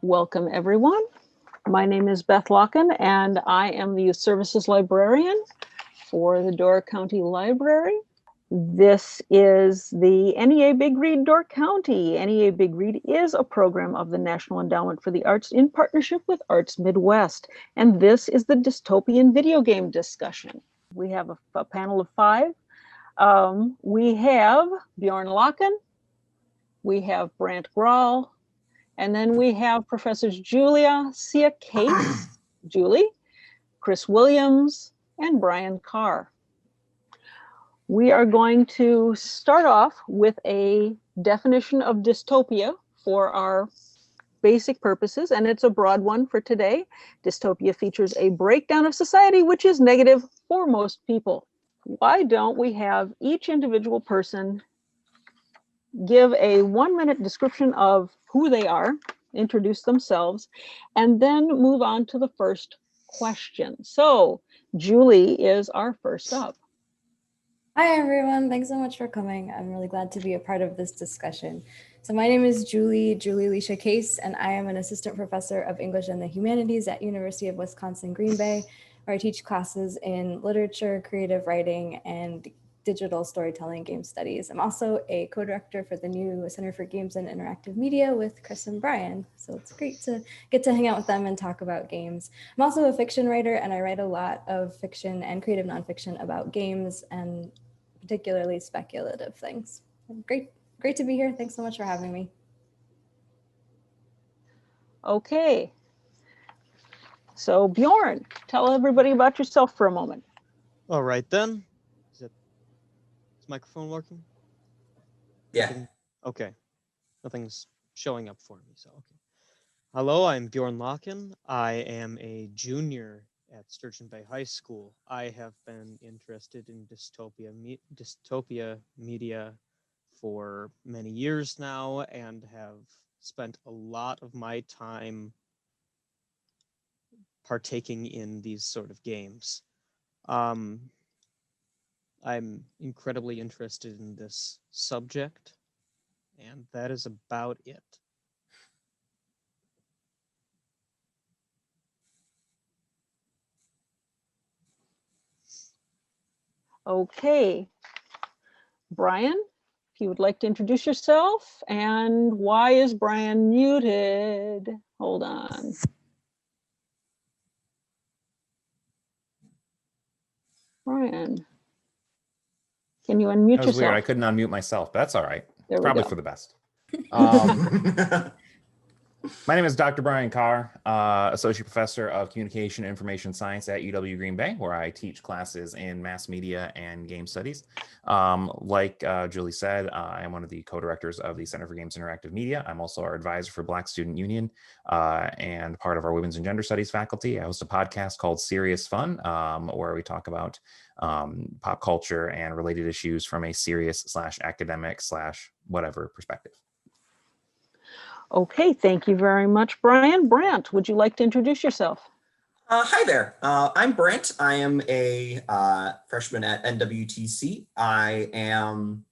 Welcome, everyone. My name is Beth Lokken, and I am the Youth Services Librarian for the Door County Library. This is the NEA Big Read Door County. NEA Big Read is a program of the National Endowment for the Arts in partnership with Arts Midwest, and this is the Dystopian video game discussion. We have a panel of 5. We have Bjorn Lokken, we have Brant Grahl, and then we have Professors Juli Case, Juli, Chris Williams, and Brian Carr. We are going to start off with a definition of dystopia for our basic purposes, and it's a broad one for today. Dystopia features a breakdown of society which is negative for most people. Why don't we have each individual person give a 1-minute description of who they are, introduce themselves, and then move on to the first question. So Juli is our first up. Hi, everyone. Thanks so much for coming. I'm really glad to be a part of this discussion. So my name is Juli Case, and I am an assistant professor of English and the Humanities at University of Wisconsin-Green Bay, where I teach classes in literature, creative writing, and digital storytelling game studies. I'm also a co-director for the new Center for Games and Interactive Media with Chris and Brian. So it's great to get to hang out with them and talk about games. I'm also a fiction writer, and I write a lot of fiction and creative nonfiction about games and particularly speculative things. Great to be here. Thanks so much for having me. Okay. So Bjorn, tell everybody about yourself for a moment. All right then. Is microphone working? Yeah. Okay. Nothing's showing up for me, so okay. Hello, I'm Bjorn Lokken. I am a junior at Sturgeon Bay High School. I have been interested in dystopia media for many years now and have spent a lot of my time partaking in these sort of games. I'm incredibly interested in this subject, and that is about it. Okay. Brian, if you would like to introduce yourself, and why is Brian muted? Hold on. Brian, can you unmute yourself? That was weird. I couldn't unmute myself, but that's all right. Probably for the best. My name is Dr. Bryan Carr, Associate Professor of Communication and Information Science at UW Green Bay, where I teach classes in mass media and game studies. Like Juli said, I am one of the co-directors of the Center for Games and Interactive Media. I'm also our advisor for Black Student Union and part of our Women's and Gender Studies faculty. I host a podcast called Serious Fun, where we talk about pop culture and related issues from a serious/academic/whatever perspective. Okay, thank you very much, Brian. Brant, would you like to introduce yourself? Hi there. I'm Brant. I am a freshman at NWTC. I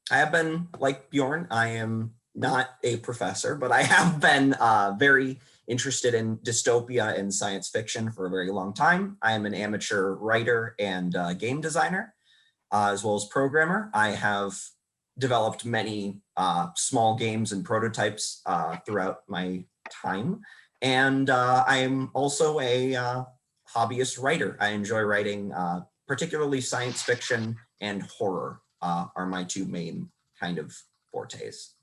have been, like Bjorn, I am not a professor, but I have been very interested in dystopia and science fiction for a very long time. I am an amateur writer and game designer, as well as programmer. I have developed many small games and prototypes throughout my time. And I am also a hobbyist writer. I enjoy writing, particularly science fiction and horror are my 2 main kind of fortes.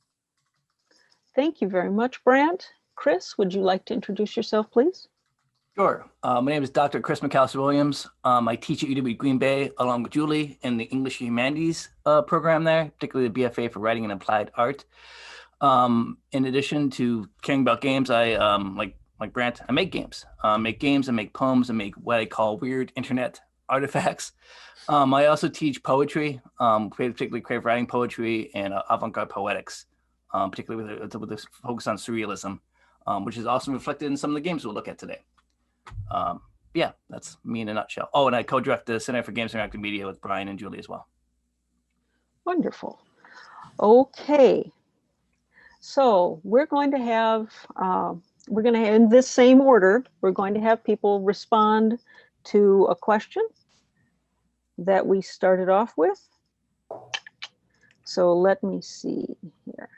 Thank you very much, Brant. Chris, would you like to introduce yourself, please? Sure. My name is Dr. Chris McAllister-Williams. I teach at UW Green Bay along with Juli in the English and Humanities program there, particularly the BFA for Writing and Applied Art. In addition to caring about games, I, like Brant, I make games. Make games and make poems and make what I call weird internet artifacts. I also teach poetry, particularly creative writing poetry and avant-garde poetics, particularly with a focus on surrealism, which is also reflected in some of the games we'll look at today. Yeah, that's me in a nutshell. Oh, and I co-direct the Center for Games and Interactive Media with Brian and Juli as well. Wonderful. Okay. So we're going to have we're going to, in this same order, we're going to have people respond to a question that we started off with. So let me see here.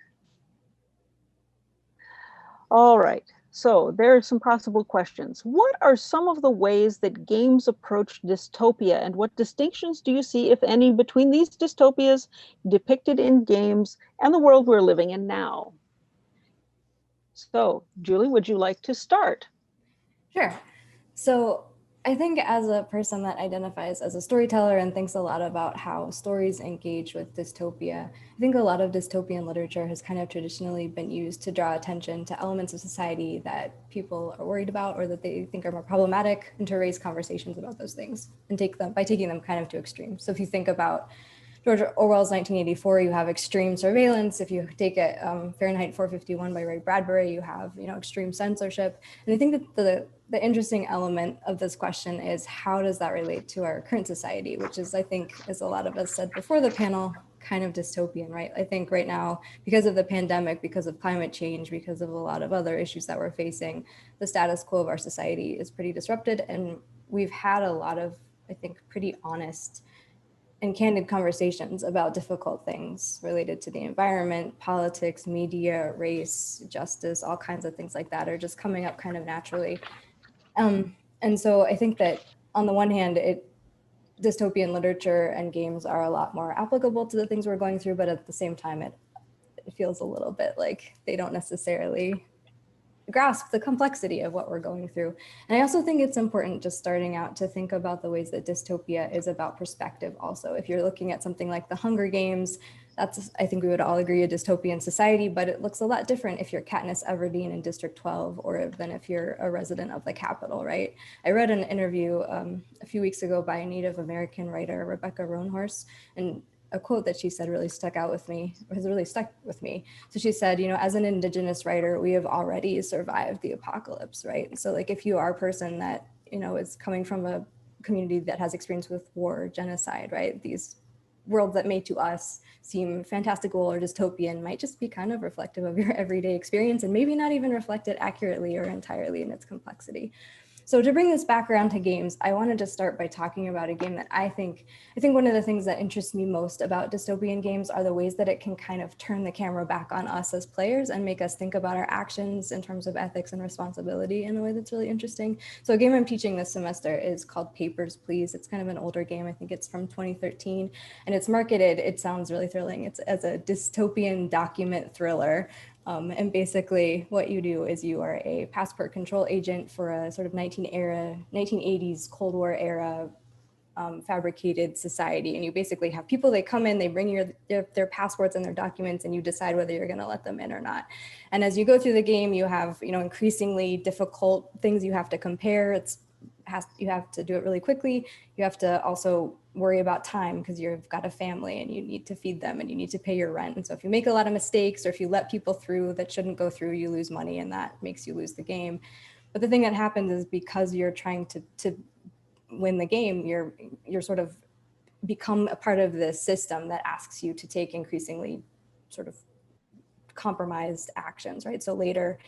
All right. So there are some possible questions. What are some of the ways that games approach dystopia, and what distinctions do you see, if any, between these dystopias depicted in games and the world we're living in now? So, Julie, would you like to start? Sure. So I think as a person that identifies as a storyteller and thinks a lot about how stories engage with dystopia, I think a lot of dystopian literature has kind of traditionally been used to draw attention to elements of society that people are worried about or that they think are more problematic, and to raise conversations about those things and taking them kind of to extremes. So if you think about George Orwell's 1984, you have extreme surveillance. If you take it Fahrenheit 451 by Ray Bradbury, you have extreme censorship. And I think that the interesting element of this question is, how does that relate to our current society, which is, I think, as a lot of us said before the panel, kind of dystopian, right? I think right now, because of the pandemic, because of climate change, because of a lot of other issues that we're facing, the status quo of our society is pretty disrupted. And we've had a lot of, I think, pretty honest and candid conversations about difficult things related to the environment, politics, media, race, justice, all kinds of things like that are just coming up kind of naturally. And so I think that on the one hand, dystopian literature and games are a lot more applicable to the things we're going through, but at the same time, it feels a little bit like they don't necessarily grasp the complexity of what we're going through. And I also think it's important, just starting out, to think about the ways that dystopia is about perspective also. If you're looking at something like the Hunger Games, that's, I think we would all agree, a dystopian society, but it looks a lot different if you're Katniss Everdeen in District 12 or than if you're a resident of the Capitol, right? I read an interview a few weeks ago by a Native American writer, Rebecca Roanhorse, and a quote that she said really stuck with me. So she said, as an Indigenous writer, we have already survived the apocalypse, right? So like, if you are a person that, is coming from a community that has experience with war, genocide, right? These worlds that may to us seem fantastical or dystopian might just be kind of reflective of your everyday experience, and maybe not even reflected accurately or entirely in its complexity. So to bring this back around to games, I wanted to start by talking about a game that I think one of the things that interests me most about dystopian games are the ways that it can kind of turn the camera back on us as players and make us think about our actions in terms of ethics and responsibility in a way that's really interesting. So a game I'm teaching this semester is called Papers, Please. It's kind of an older game. I think it's from 2013, and it's marketed, it sounds really thrilling, it's as a dystopian document thriller. And basically what you do is you are a passport control agent for a sort of 1980s Cold War era fabricated society. And you basically have people, they come in, they bring their passports and their documents, and you decide whether you're going to let them in or not. And as you go through the game, you have, increasingly difficult things you have to compare. You have to do it really quickly. You have to also worry about time because you've got a family and you need to feed them and you need to pay your rent. And so if you make a lot of mistakes, or if you let people through that shouldn't go through, you lose money, and that makes you lose the game. But the thing that happens is, because you're trying to win the game, you're sort of become a part of this system that asks you to take increasingly sort of compromised actions, right? So later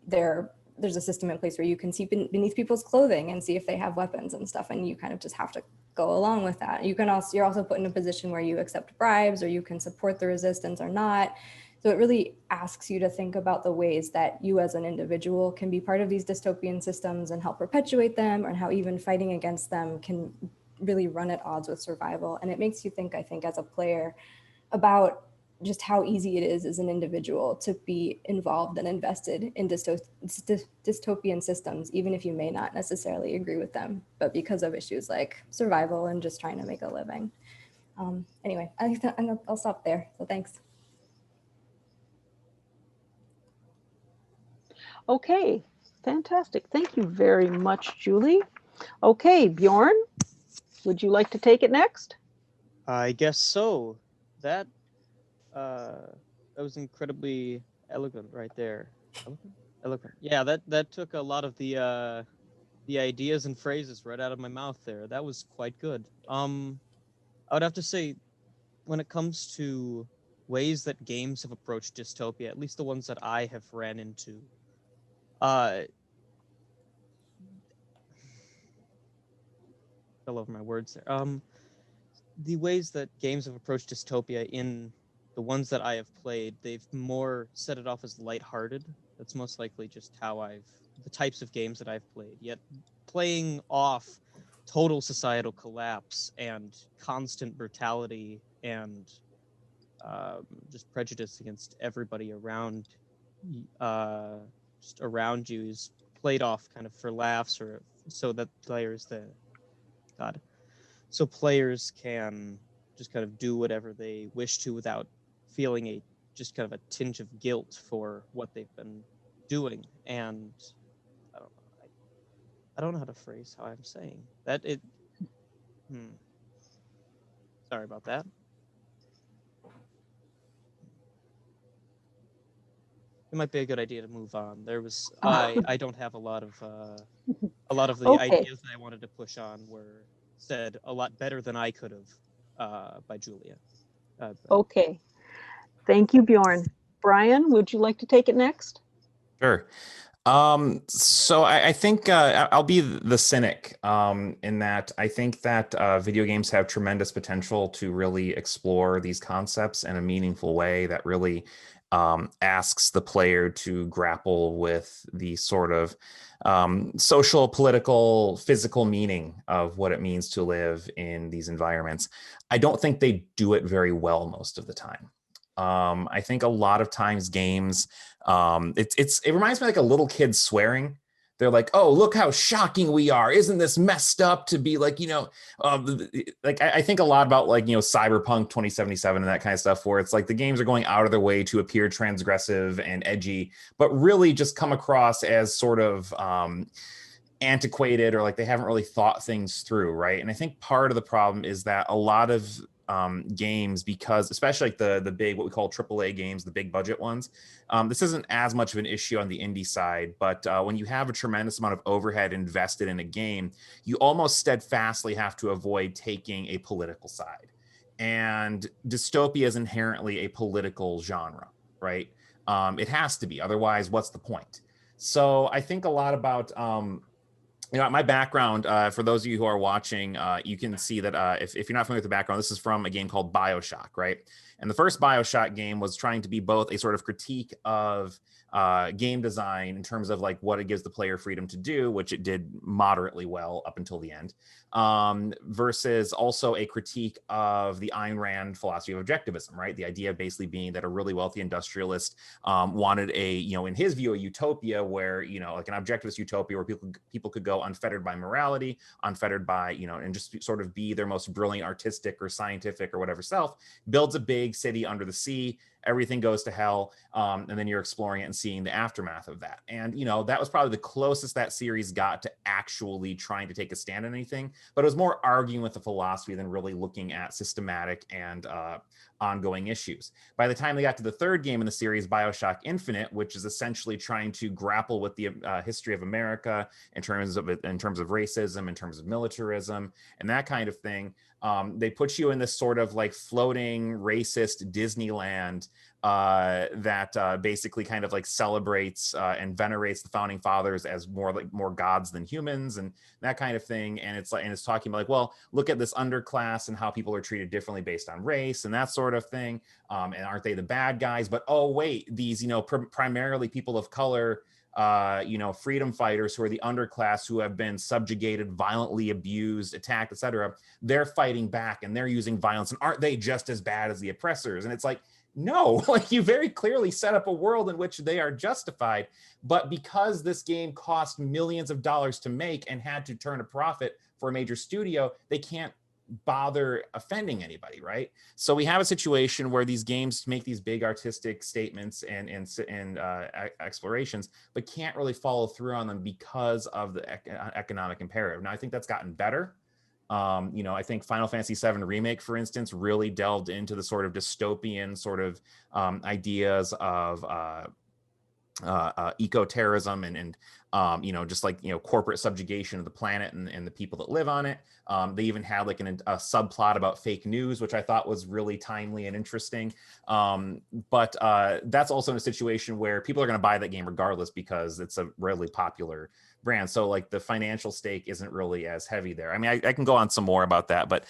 there's a system in place where you can see beneath people's clothing and see if they have weapons and stuff, and you kind of just have to go along with that. You're also put in a position where you accept bribes, or you can support the resistance or not. So it really asks you to think about the ways that you as an individual can be part of these dystopian systems and help perpetuate them, or how even fighting against them can really run at odds with survival. And it makes you think, I think, as a player, about just how easy it is as an individual to be involved and invested in dystopian systems, even if you may not necessarily agree with them, but because of issues like survival and just trying to make a living. Anyway, I'll stop there. So thanks. Okay, fantastic. Thank you very much, Julie. Okay, Bjorn, would you like to take it next? I guess so. That was incredibly eloquent right there. Eloquent. Yeah, that took a lot of the ideas and phrases right out of my mouth there. That was quite good. I would have to say, when it comes to ways that games have approached dystopia, at least the ones that I have ran into, fell over my words there. The ways that games have approached dystopia in the ones that I have played, they've more set it off as lighthearted. That's most likely just how the types of games that I've played. Yet playing off total societal collapse and constant brutality and just prejudice against everybody around, just around you is played off kind of for laughs, or so that so players can just kind of do whatever they wish to without feeling just kind of a tinge of guilt for what they've been doing. And I don't know. I don't know how to phrase how I'm saying that. Sorry about that. It might be a good idea to move on. I don't have a lot of the Okay. ideas that I wanted to push on were said a lot better than I could have by Julia. Okay. Thank you, Bjorn. Bryan, would you like to take it next? Sure. So I think I'll be the cynic in that I think that video games have tremendous potential to really explore these concepts in a meaningful way that really asks the player to grapple with the sort of social, political, physical meaning of what it means to live in these environments. I don't think they do it very well most of the time. I think a lot of times games, it reminds me like a little kid swearing. They're like, oh, look how shocking we are. Isn't this messed up to be like, like I think a lot about like, Cyberpunk 2077 and that kind of stuff, where it's like the games are going out of their way to appear transgressive and edgy, but really just come across as sort of antiquated, or like they haven't really thought things through, right? And I think part of the problem is that a lot of games, because especially like the big, what we call AAA games, the big budget ones, this isn't as much of an issue on the indie side, but when you have a tremendous amount of overhead invested in a game, you almost steadfastly have to avoid taking a political side. And dystopia is inherently a political genre, right? It has to be, otherwise what's the point? So I think a lot about my background, for those of you who are watching, you can see that if you're not familiar with the background, this is from a game called BioShock, right? And the first BioShock game was trying to be both a sort of critique of game design in terms of like what it gives the player freedom to do, which it did moderately well up until the end, versus also a critique of the Ayn Rand philosophy of objectivism, right? The idea basically being that a really wealthy industrialist wanted in his view, a utopia where, like an objectivist utopia where people could go unfettered by morality, unfettered by, and just sort of be their most brilliant artistic or scientific or whatever self, builds a big city under the sea, everything goes to hell, and then you're exploring it and seeing the aftermath of that. And that was probably the closest that series got to actually trying to take a stand on anything, but it was more arguing with the philosophy than really looking at systematic and ongoing issues. By the time they got to the third game in the series, BioShock Infinite, which is essentially trying to grapple with the history of America in terms of racism, in terms of militarism, and that kind of thing, they put you in this sort of like floating racist Disneyland that basically kind of like celebrates and venerates the founding fathers as more gods than humans and that kind of thing. And it's talking about like, well, look at this underclass and how people are treated differently based on race and that sort of thing. And aren't they the bad guys? But oh wait, these primarily people of color, freedom fighters who are the underclass who have been subjugated, violently abused, attacked, etc. They're fighting back and they're using violence. And aren't they just as bad as the oppressors? And it's like, no, like you very clearly set up a world in which they are justified. But because this game cost millions of dollars to make and had to turn a profit for a major studio, they can't bother offending anybody, right? So we have a situation where these games make these big artistic statements and explorations, but can't really follow through on them because of the economic imperative. Now, I think that's gotten better. I think Final Fantasy VII Remake, for instance, really delved into the sort of dystopian sort of ideas of eco-terrorism and you know, just like, you know, corporate subjugation of the planet and the people that live on it. They even had like a subplot about fake news, which I thought was really timely and interesting. But that's also in a situation where people are going to buy that game regardless because it's a really popular brand. So like the financial stake isn't really as heavy there. I mean, I can go on some more about that, but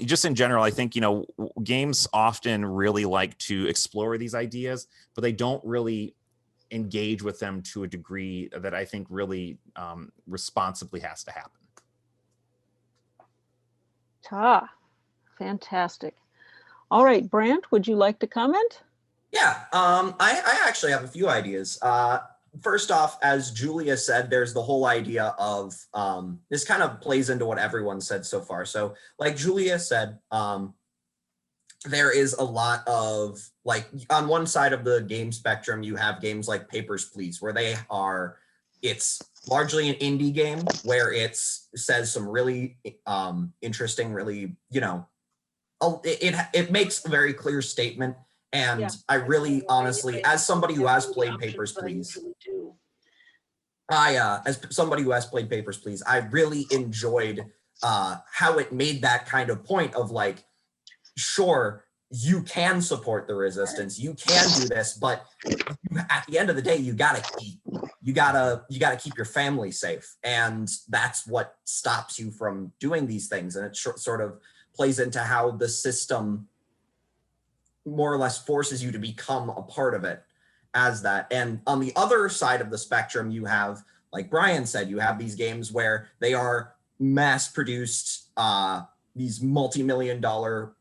just in general, I think, you know, games often really like to explore these ideas, but they don't really engage with them to a degree that I think really responsibly has to happen. Fantastic. All right, Brant, would you like to comment? Yeah, I actually have a few ideas. First off, as Julia said, there's the whole idea of, this kind of plays into what everyone said so far. So like Julia said, there is a lot of, like, on one side of the game spectrum, you have games like Papers, Please, where it's largely an indie game where it says some really interesting, really, you know, it makes a very clear statement. And yeah, I really honestly, as somebody who has played Papers, Please, as somebody who has played Papers, Please, I really enjoyed how it made that kind of point of like, sure, you can support the resistance, you can do this, but at the end of the day, you gotta eat. You gotta keep your family safe, and that's what stops you from doing these things. And it sort of plays into how the system more or less forces you to become a part of it as that. And on the other side of the spectrum, you have, like Bryan said, you have these games where they are mass-produced, these multi-million-dollar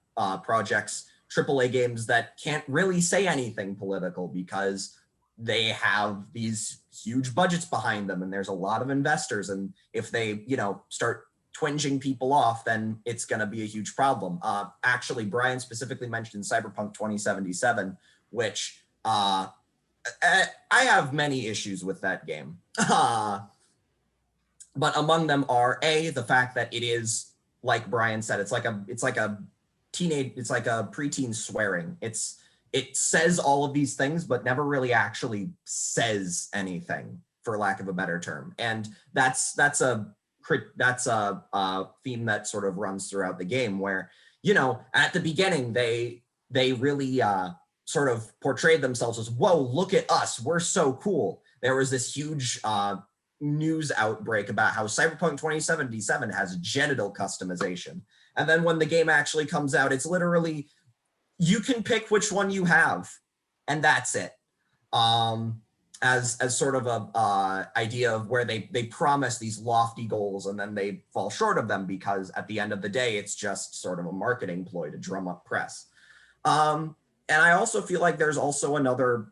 projects, AAA games that can't really say anything political because they have these huge budgets behind them and there's a lot of investors. And if they, you know, start twinging people off, then it's going to be a huge problem. Actually, Bryan specifically mentioned Cyberpunk 2077, which I have many issues with that game. But among them are the fact that it is, like Bryan said, it's like a preteen swearing. It says all of these things, but never really actually says anything, for lack of a better term. And that's a theme that sort of runs throughout the game, where, you know, at the beginning they really sort of portrayed themselves as, whoa, look at us, we're so cool. There was this huge news outbreak about how Cyberpunk 2077 has genital customization. And then when the game actually comes out, it's literally, you can pick which one you have, and that's it. As sort of a idea of where they promise these lofty goals and then they fall short of them because at the end of the day, it's just sort of a marketing ploy to drum up press. And I also feel like there's also another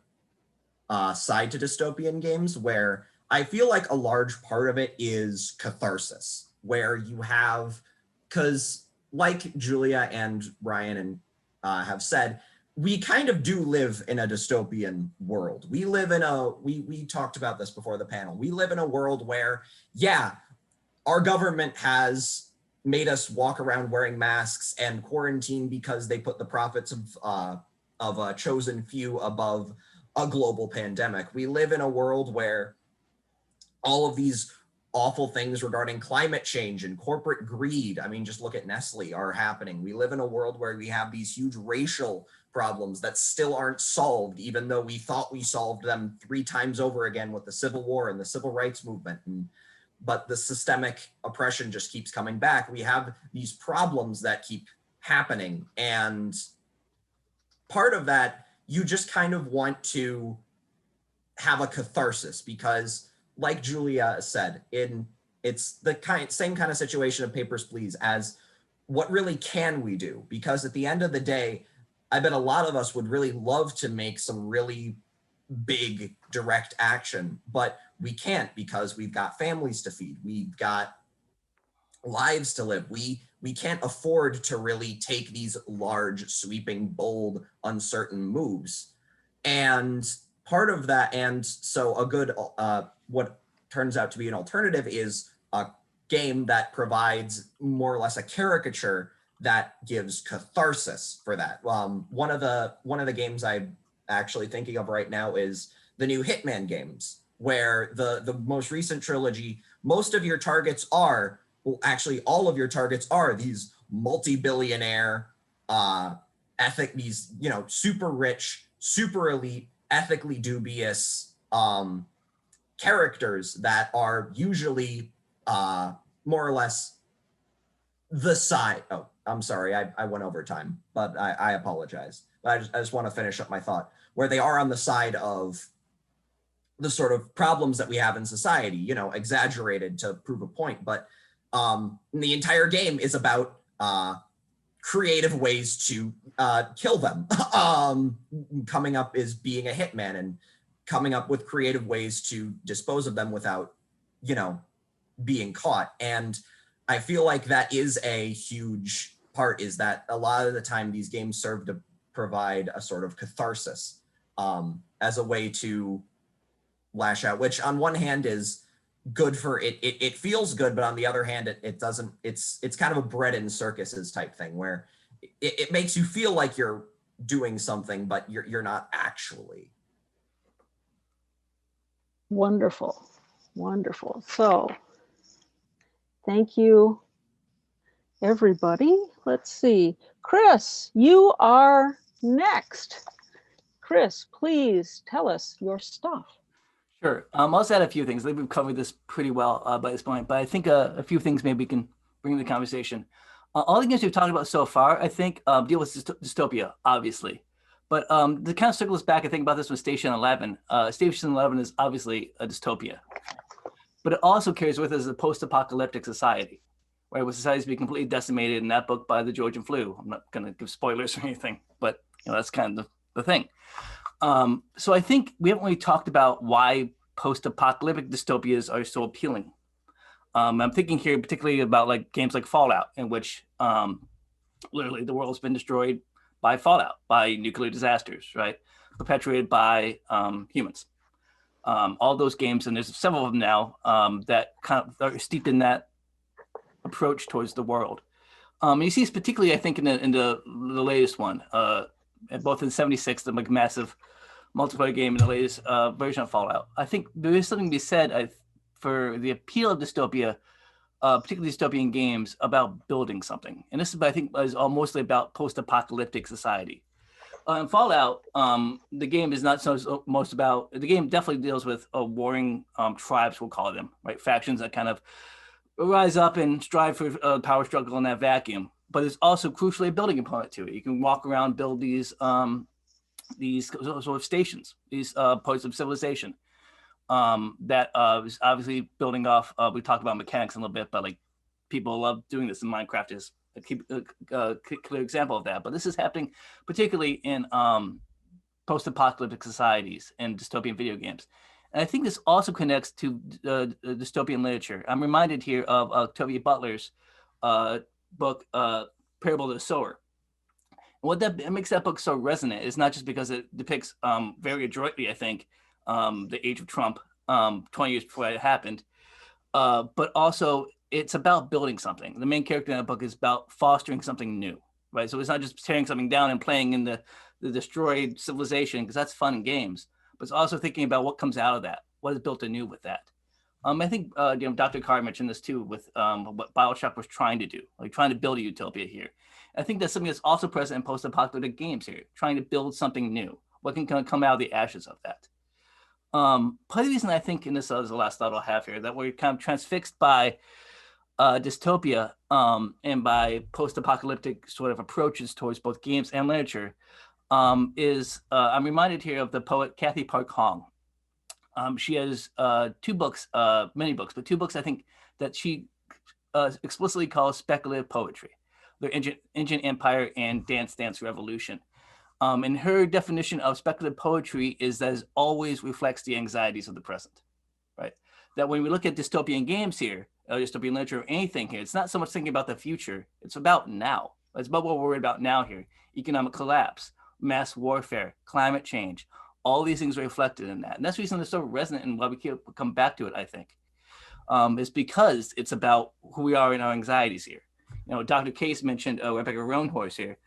side to dystopian games where I feel like a large part of it is catharsis, where you have, because like Julia and Bryan and have said, we kind of do live in a dystopian world. We live in we talked about this before the panel. We live in a world where, yeah, our government has made us walk around wearing masks and quarantine because they put the profits of a chosen few above a global pandemic. We live in a world where all of these awful things regarding climate change and corporate greed, I mean, just look at Nestle, are happening. We live in a world where we have these huge racial problems that still aren't solved, even though we thought we solved them 3 times over again with the Civil War and the Civil Rights Movement. But the systemic oppression just keeps coming back. We have these problems that keep happening. And part of that, you just kind of want to have a catharsis because, like Julia said, it's the same kind of situation of Papers, Please, as what really can we do? Because at the end of the day, I bet a lot of us would really love to make some really big direct action, but we can't because we've got families to feed. We've got lives to live. We can't afford to really take these large, sweeping, bold, uncertain moves. And part of that, and so a good, what turns out to be an alternative is a game that provides more or less a caricature that gives catharsis for that. One of the games I'm actually thinking of right now is the new Hitman games, where the most recent trilogy, most of your targets are, well, actually all of your targets are these multi-billionaire, these, you know, super rich, super elite, ethically dubious characters that are usually more or less the side. Oh, I'm sorry, I went over time, but I apologize. But I just want to finish up my thought, where they are on the side of the sort of problems that we have in society, you know, exaggerated to prove a point. But the entire game is about creative ways to kill them. Coming up is being a hitman and coming up with creative ways to dispose of them without, you know, being caught. And I feel like that is a huge part, is that a lot of the time these games serve to provide a sort of catharsis as a way to lash out, which on one hand is good for it. It feels good, but on the other hand, it doesn't. It's kind of a bread and circuses type thing, where it makes you feel like you're doing something, but you're not actually. Wonderful, wonderful. So thank you, everybody. Let's see. Chris, you are next. Chris, please tell us your stuff. Sure. I'll just add a few things. I think we've covered this pretty well by this point, but I think a few things maybe we can bring to the conversation. All the games we've talked about so far, I think, deal with dystopia, obviously. But to kind of circle us back, I think about this with Station 11. Station 11 is obviously a dystopia, but it also carries with us a post-apocalyptic society, right? Where society is being completely decimated in that book by the Georgian flu. I'm not going to give spoilers or anything, but you know, that's kind of the thing. So I think we haven't really talked about why post-apocalyptic dystopias are so appealing. I'm thinking here particularly about like games like Fallout, in which literally the world's been destroyed by fallout, by nuclear disasters, right? Perpetuated by humans. All those games, and there's several of them now that kind of are steeped in that approach towards the world. You see this particularly, I think, in the latest one, both in 76, the massive multiplayer game, and the latest version of Fallout. I think there is something to be said for the appeal of dystopia, particularly dystopian games, about building something. And this is, I think, is mostly about post-apocalyptic society. In Fallout, the game is not so most about, the game definitely deals with warring tribes, we'll call them, right? Factions that kind of rise up and strive for power struggle in that vacuum. But there's also crucially a building component to it. You can walk around, build these sort of stations, these points of civilization that is obviously building off. We talked about mechanics a little bit, but like people love doing this, and Minecraft is a clear example of that. But this is happening particularly in post-apocalyptic societies and dystopian video games. And I think this also connects to dystopian literature. I'm reminded here of Octavia Butler's book, Parable of the Sower. And what that makes that book so resonant is not just because it depicts very adroitly, I think, the age of Trump 20 years before it happened, but also it's about building something. The main character in that book is about fostering something new, right? So it's not just tearing something down and playing in the destroyed civilization, because that's fun in games, but it's also thinking about what comes out of that, what is built anew with that. I think Dr. Carr mentioned this too with what BioShock was trying to do, like trying to build a utopia here. I think that's something that's also present in post-apocalyptic games here, trying to build something new. What can kind of come out of the ashes of that? Part of the reason I think, and this is the last thought I'll have here, that we're kind of transfixed by dystopia and by post-apocalyptic sort of approaches towards both games and literature is I'm reminded here of the poet Cathy Park Hong. She has two books, many books, but two books I think that she explicitly calls speculative poetry. They're Ancient Empire and Dance Dance Revolution. And her definition of speculative poetry is that it always reflects the anxieties of the present, right? That when we look at dystopian games here, dystopian literature, or anything here, it's not so much thinking about the future, it's about now. It's about what we're worried about now here. Economic collapse, mass warfare, climate change, all these things are reflected in that. And that's the reason they're so resonant and why we come back to it, I think, is because it's about who we are in our anxieties here. You know, Dr. Case mentioned Rebecca Roanhorse here.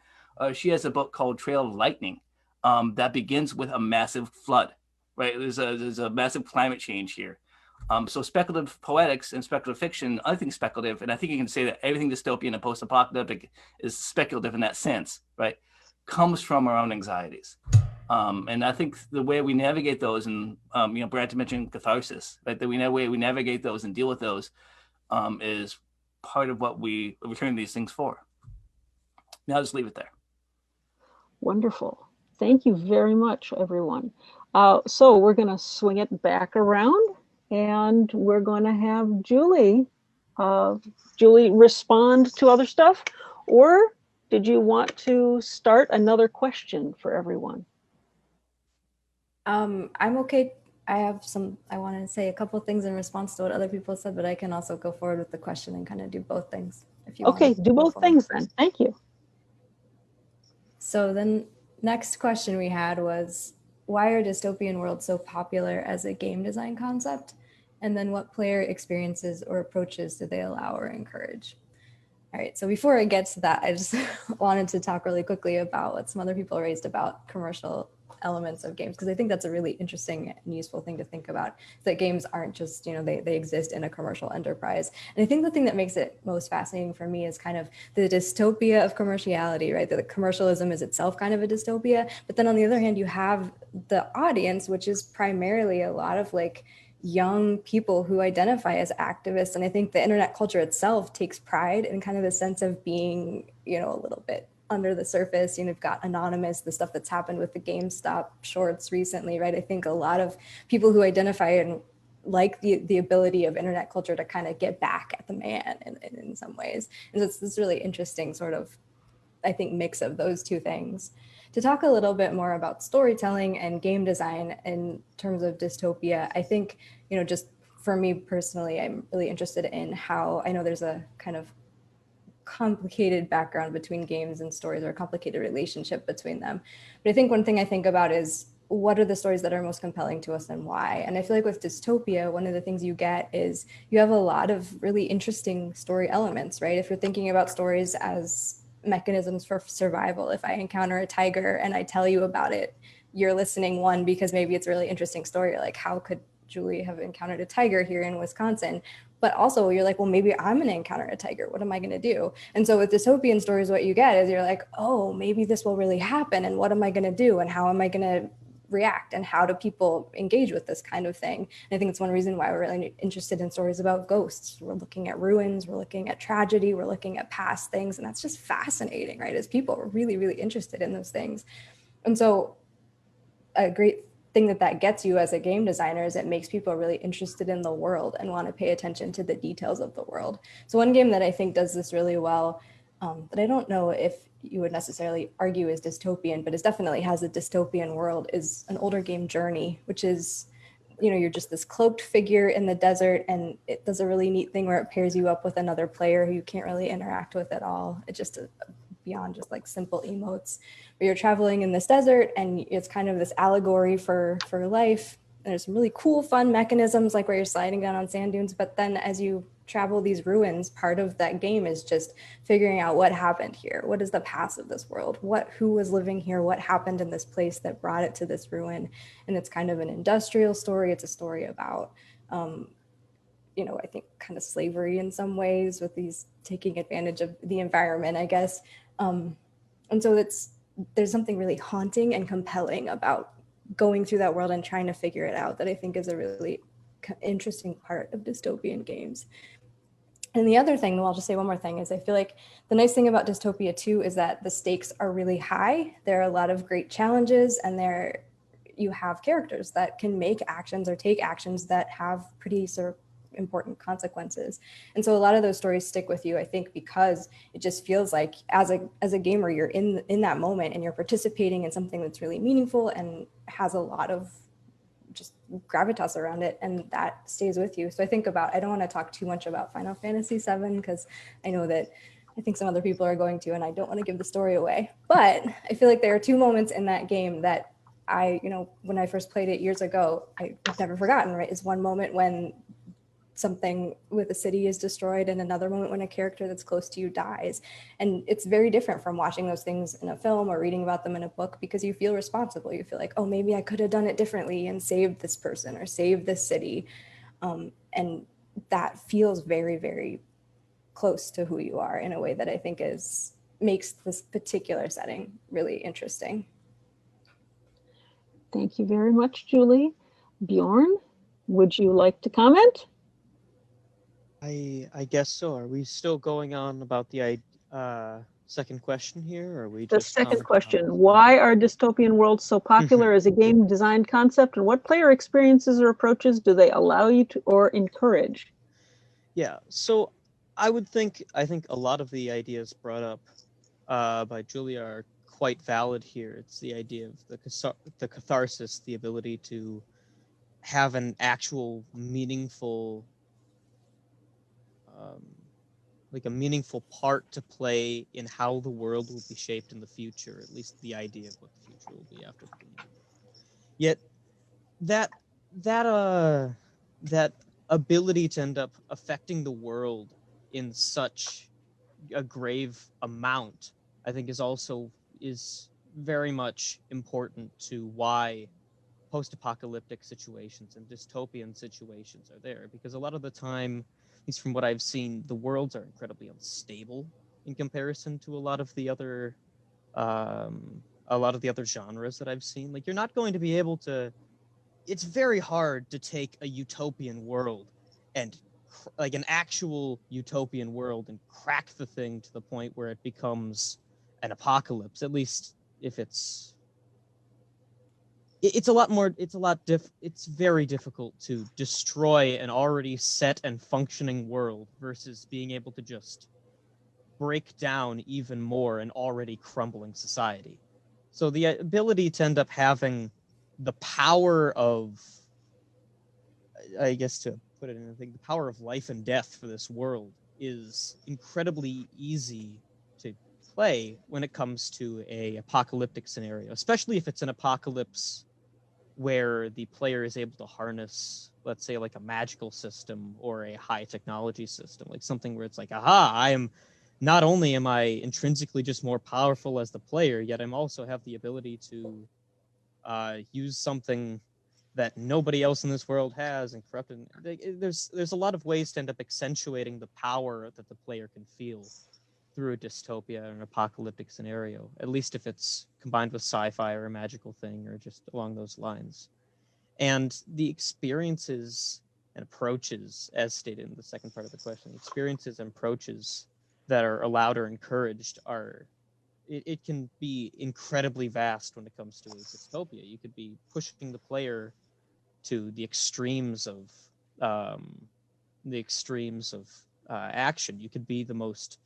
She has a book called Trail of Lightning that begins with a massive flood, right? There's a massive climate change here. So speculative poetics and speculative fiction, I think speculative, and I think you can say that everything dystopian and post-apocalyptic is speculative in that sense, right? Comes from our own anxieties. And I think the way we navigate those, and Brant mentioned catharsis, right? The way we navigate those and deal with those is part of what we return these things for. Now I'll just leave it there. Wonderful. Thank you very much, everyone. So we're going to swing it back around, and we're going to have Juli respond to other stuff, or did you want to start another question for everyone? I'm okay. I want to say a couple things in response to what other people said, but I can also go forward with the question and kind of do both things. If you Okay, want to do go both forward. things then. Thank you. So then next question we had was, why are dystopian worlds so popular as a game design concept? And then what player experiences or approaches do they allow or encourage? All right, so before I get to that, I just wanted to talk really quickly about what some other people raised about commercial elements of games, because I think that's a really interesting and useful thing to think about, that games aren't just, they exist in a commercial enterprise. And I think the thing that makes it most fascinating for me is kind of the dystopia of commerciality, right? That the commercialism is itself kind of a dystopia. But then on the other hand, you have the audience, which is primarily a lot of like young people who identify as activists. And I think the internet culture itself takes pride in kind of the sense of being, a little bit under the surface. You've got Anonymous, the stuff that's happened with the GameStop shorts recently, right? I think a lot of people who identify and like the ability of internet culture to kind of get back at the man in some ways. And so it's this really interesting sort of, I think, mix of those two things. To talk a little bit more about storytelling and game design in terms of dystopia, I think, just for me personally, I'm really interested in how, I know there's a kind of complicated background between games and stories, or a complicated relationship between them. But I think one thing I think about is, what are the stories that are most compelling to us and why? And I feel like with dystopia, one of the things you get is you have a lot of really interesting story elements, right? If you're thinking about stories as mechanisms for survival, if I encounter a tiger and I tell you about it, you're listening, one, because maybe it's a really interesting story, like how could Juli have encountered a tiger here in Wisconsin? But also you're like, well, maybe I'm going to encounter a tiger. What am I going to do? And so with dystopian stories, what you get is you're like, oh, maybe this will really happen. And what am I going to do? And how am I going to react? And how do people engage with this kind of thing? And I think it's one reason why we're really interested in stories about ghosts. We're looking at ruins, we're looking at tragedy, we're looking at past things. And that's just fascinating, right? As people, we're really, really interested in those things. And so a great thing that gets you as a game designer is it makes people really interested in the world and want to pay attention to the details of the world. So one game that I think does this really well, that I don't know if you would necessarily argue is dystopian, but it definitely has a dystopian world, is an older game, Journey, which is, you're just this cloaked figure in the desert, and it does a really neat thing where it pairs you up with another player who you can't really interact with at all. It's just beyond just like simple emotes, but you're traveling in this desert, and it's kind of this allegory for life. And there's some really cool, fun mechanisms, like where you're sliding down on sand dunes. But then as you travel these ruins, part of that game is just figuring out what happened here. What is the past of this world? Who was living here? What happened in this place that brought it to this ruin? And it's kind of an industrial story. It's a story about, I think kind of slavery in some ways, with these taking advantage of the environment, I guess. And so there's something really haunting and compelling about going through that world and trying to figure it out that I think is a really interesting part of dystopian games. And the other thing, well, I'll just say one more thing, is I feel like the nice thing about dystopia too is that the stakes are really high. There are a lot of great challenges, and you have characters that can make actions or take actions that have pretty sort of important consequences. And so a lot of those stories stick with you, I think, because it just feels like as a gamer, you're in that moment and you're participating in something that's really meaningful and has a lot of just gravitas around it, and that stays with you. So I don't want to talk too much about Final Fantasy VII, because I know that I think some other people are going to, and I don't want to give the story away. But I feel like there are two moments in that game that when I first played it years ago, I've never forgotten, right? Is one moment when something with a city is destroyed, and another moment when a character that's close to you dies. And it's very different from watching those things in a film or reading about them in a book, because you feel responsible. You feel like, oh, maybe I could have done it differently and saved this person or saved this city. And that feels very, very close to who you are in a way that I think makes this particular setting really interesting. Thank you very much, Julie. Bjorn, would you like to comment? I guess so. Are we still going on about the second question here, or are we The just second commenting question, on- why are dystopian worlds so popular as a game design concept, and what player experiences or approaches do they allow you to or encourage? Yeah, so I think a lot of the ideas brought up by Julia are quite valid here. It's the idea of the catharsis, the ability to have an actual meaningful like a meaningful part to play in how the world will be shaped in the future, at least the idea of what the future will be after the game. Yet that ability to end up affecting the world in such a grave amount, I think is very much important to why post-apocalyptic situations and dystopian situations are there, because a lot of the time, at least from what I've seen, the worlds are incredibly unstable in comparison to a lot of the other genres that I've seen. Like, you're not going to be able to. It's very hard to take a utopian world and like an actual utopian world and crack the thing to the point where it becomes an apocalypse. At least if it's very difficult to destroy an already set and functioning world versus being able to just break down even more an already crumbling society. So the ability to end up having the power of, I guess to put it in, I think the power of life and death for this world is incredibly easy to play when it comes to a apocalyptic scenario, especially if it's an apocalypse where the player is able to harness, let's say, like a magical system or a high technology system, like something where it's like, aha, not only am I intrinsically just more powerful as the player, yet I'm also have the ability to use something that nobody else in this world has and corrupt it. There's a lot of ways to end up accentuating the power that the player can feel through a dystopia or an apocalyptic scenario, at least if it's combined with sci-fi or a magical thing or just along those lines. And the experiences and approaches, as stated in the second part of the question, experiences and approaches that are allowed or encouraged it can be incredibly vast when it comes to a dystopia. You could be pushing the player to the extremes of action. You could be the most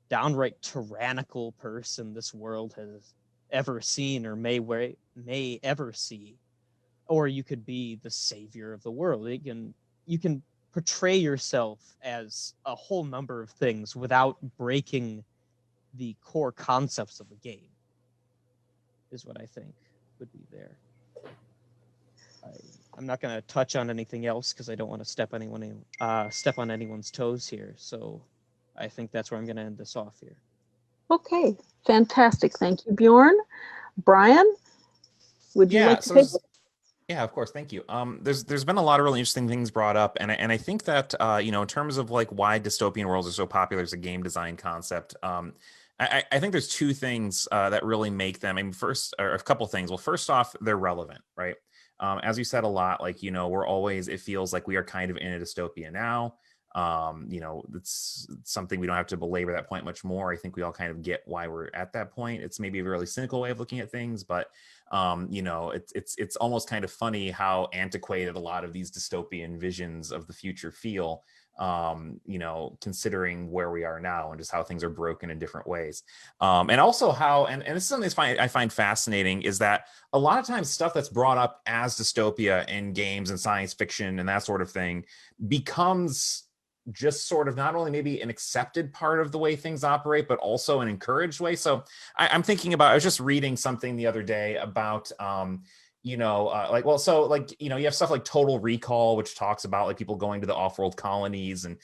downright tyrannical person this world has ever seen or may ever see, or you could be the savior of the world. You can portray yourself as a whole number of things without breaking the core concepts of the game, is what I think would be there. I'm not going to touch on anything else because I don't want to step on anyone's toes here. So I think that's where I'm going to end this off here. Okay, fantastic. Thank you, Bjorn. Bryan, would you like to take it? Yeah, of course. Thank you. There's been a lot of really interesting things brought up, and I think that in terms of like why dystopian worlds are so popular as a game design concept, I think there's two things that really make them. I mean, first, or a couple things. Well, first off, they're relevant, right? As you said a lot, like it feels like we are kind of in a dystopia now. It's something we don't have to belabor that point much more. I think we all kind of get why we're at that point. It's maybe a really cynical way of looking at things, but it's almost kind of funny how antiquated a lot of these dystopian visions of the future feel, considering where we are now and just how things are broken in different ways. And also how, and this is something I find fascinating, is that a lot of times stuff that's brought up as dystopia in games and science fiction and that sort of thing becomes just sort of not only maybe an accepted part of the way things operate, but also an encouraged way. So I'm thinking about, I was just reading something the other day about, you have stuff like Total Recall, which talks about like people going to the off-world colonies and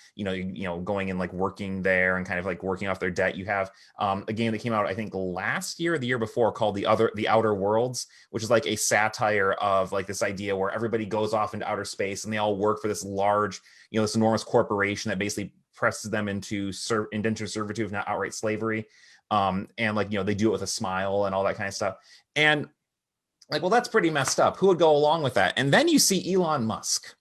going and like working there and kind of like working off their debt. You have a game that came out I think last year or the year before called The Outer Worlds, which is like a satire of like this idea where everybody goes off into outer space and they all work for this large, this enormous corporation that basically presses them into indentured servitude, if not outright slavery. And like they do it with a smile and all that kind of stuff. And like, well, that's pretty messed up. Who would go along with that? And then you see Elon Musk,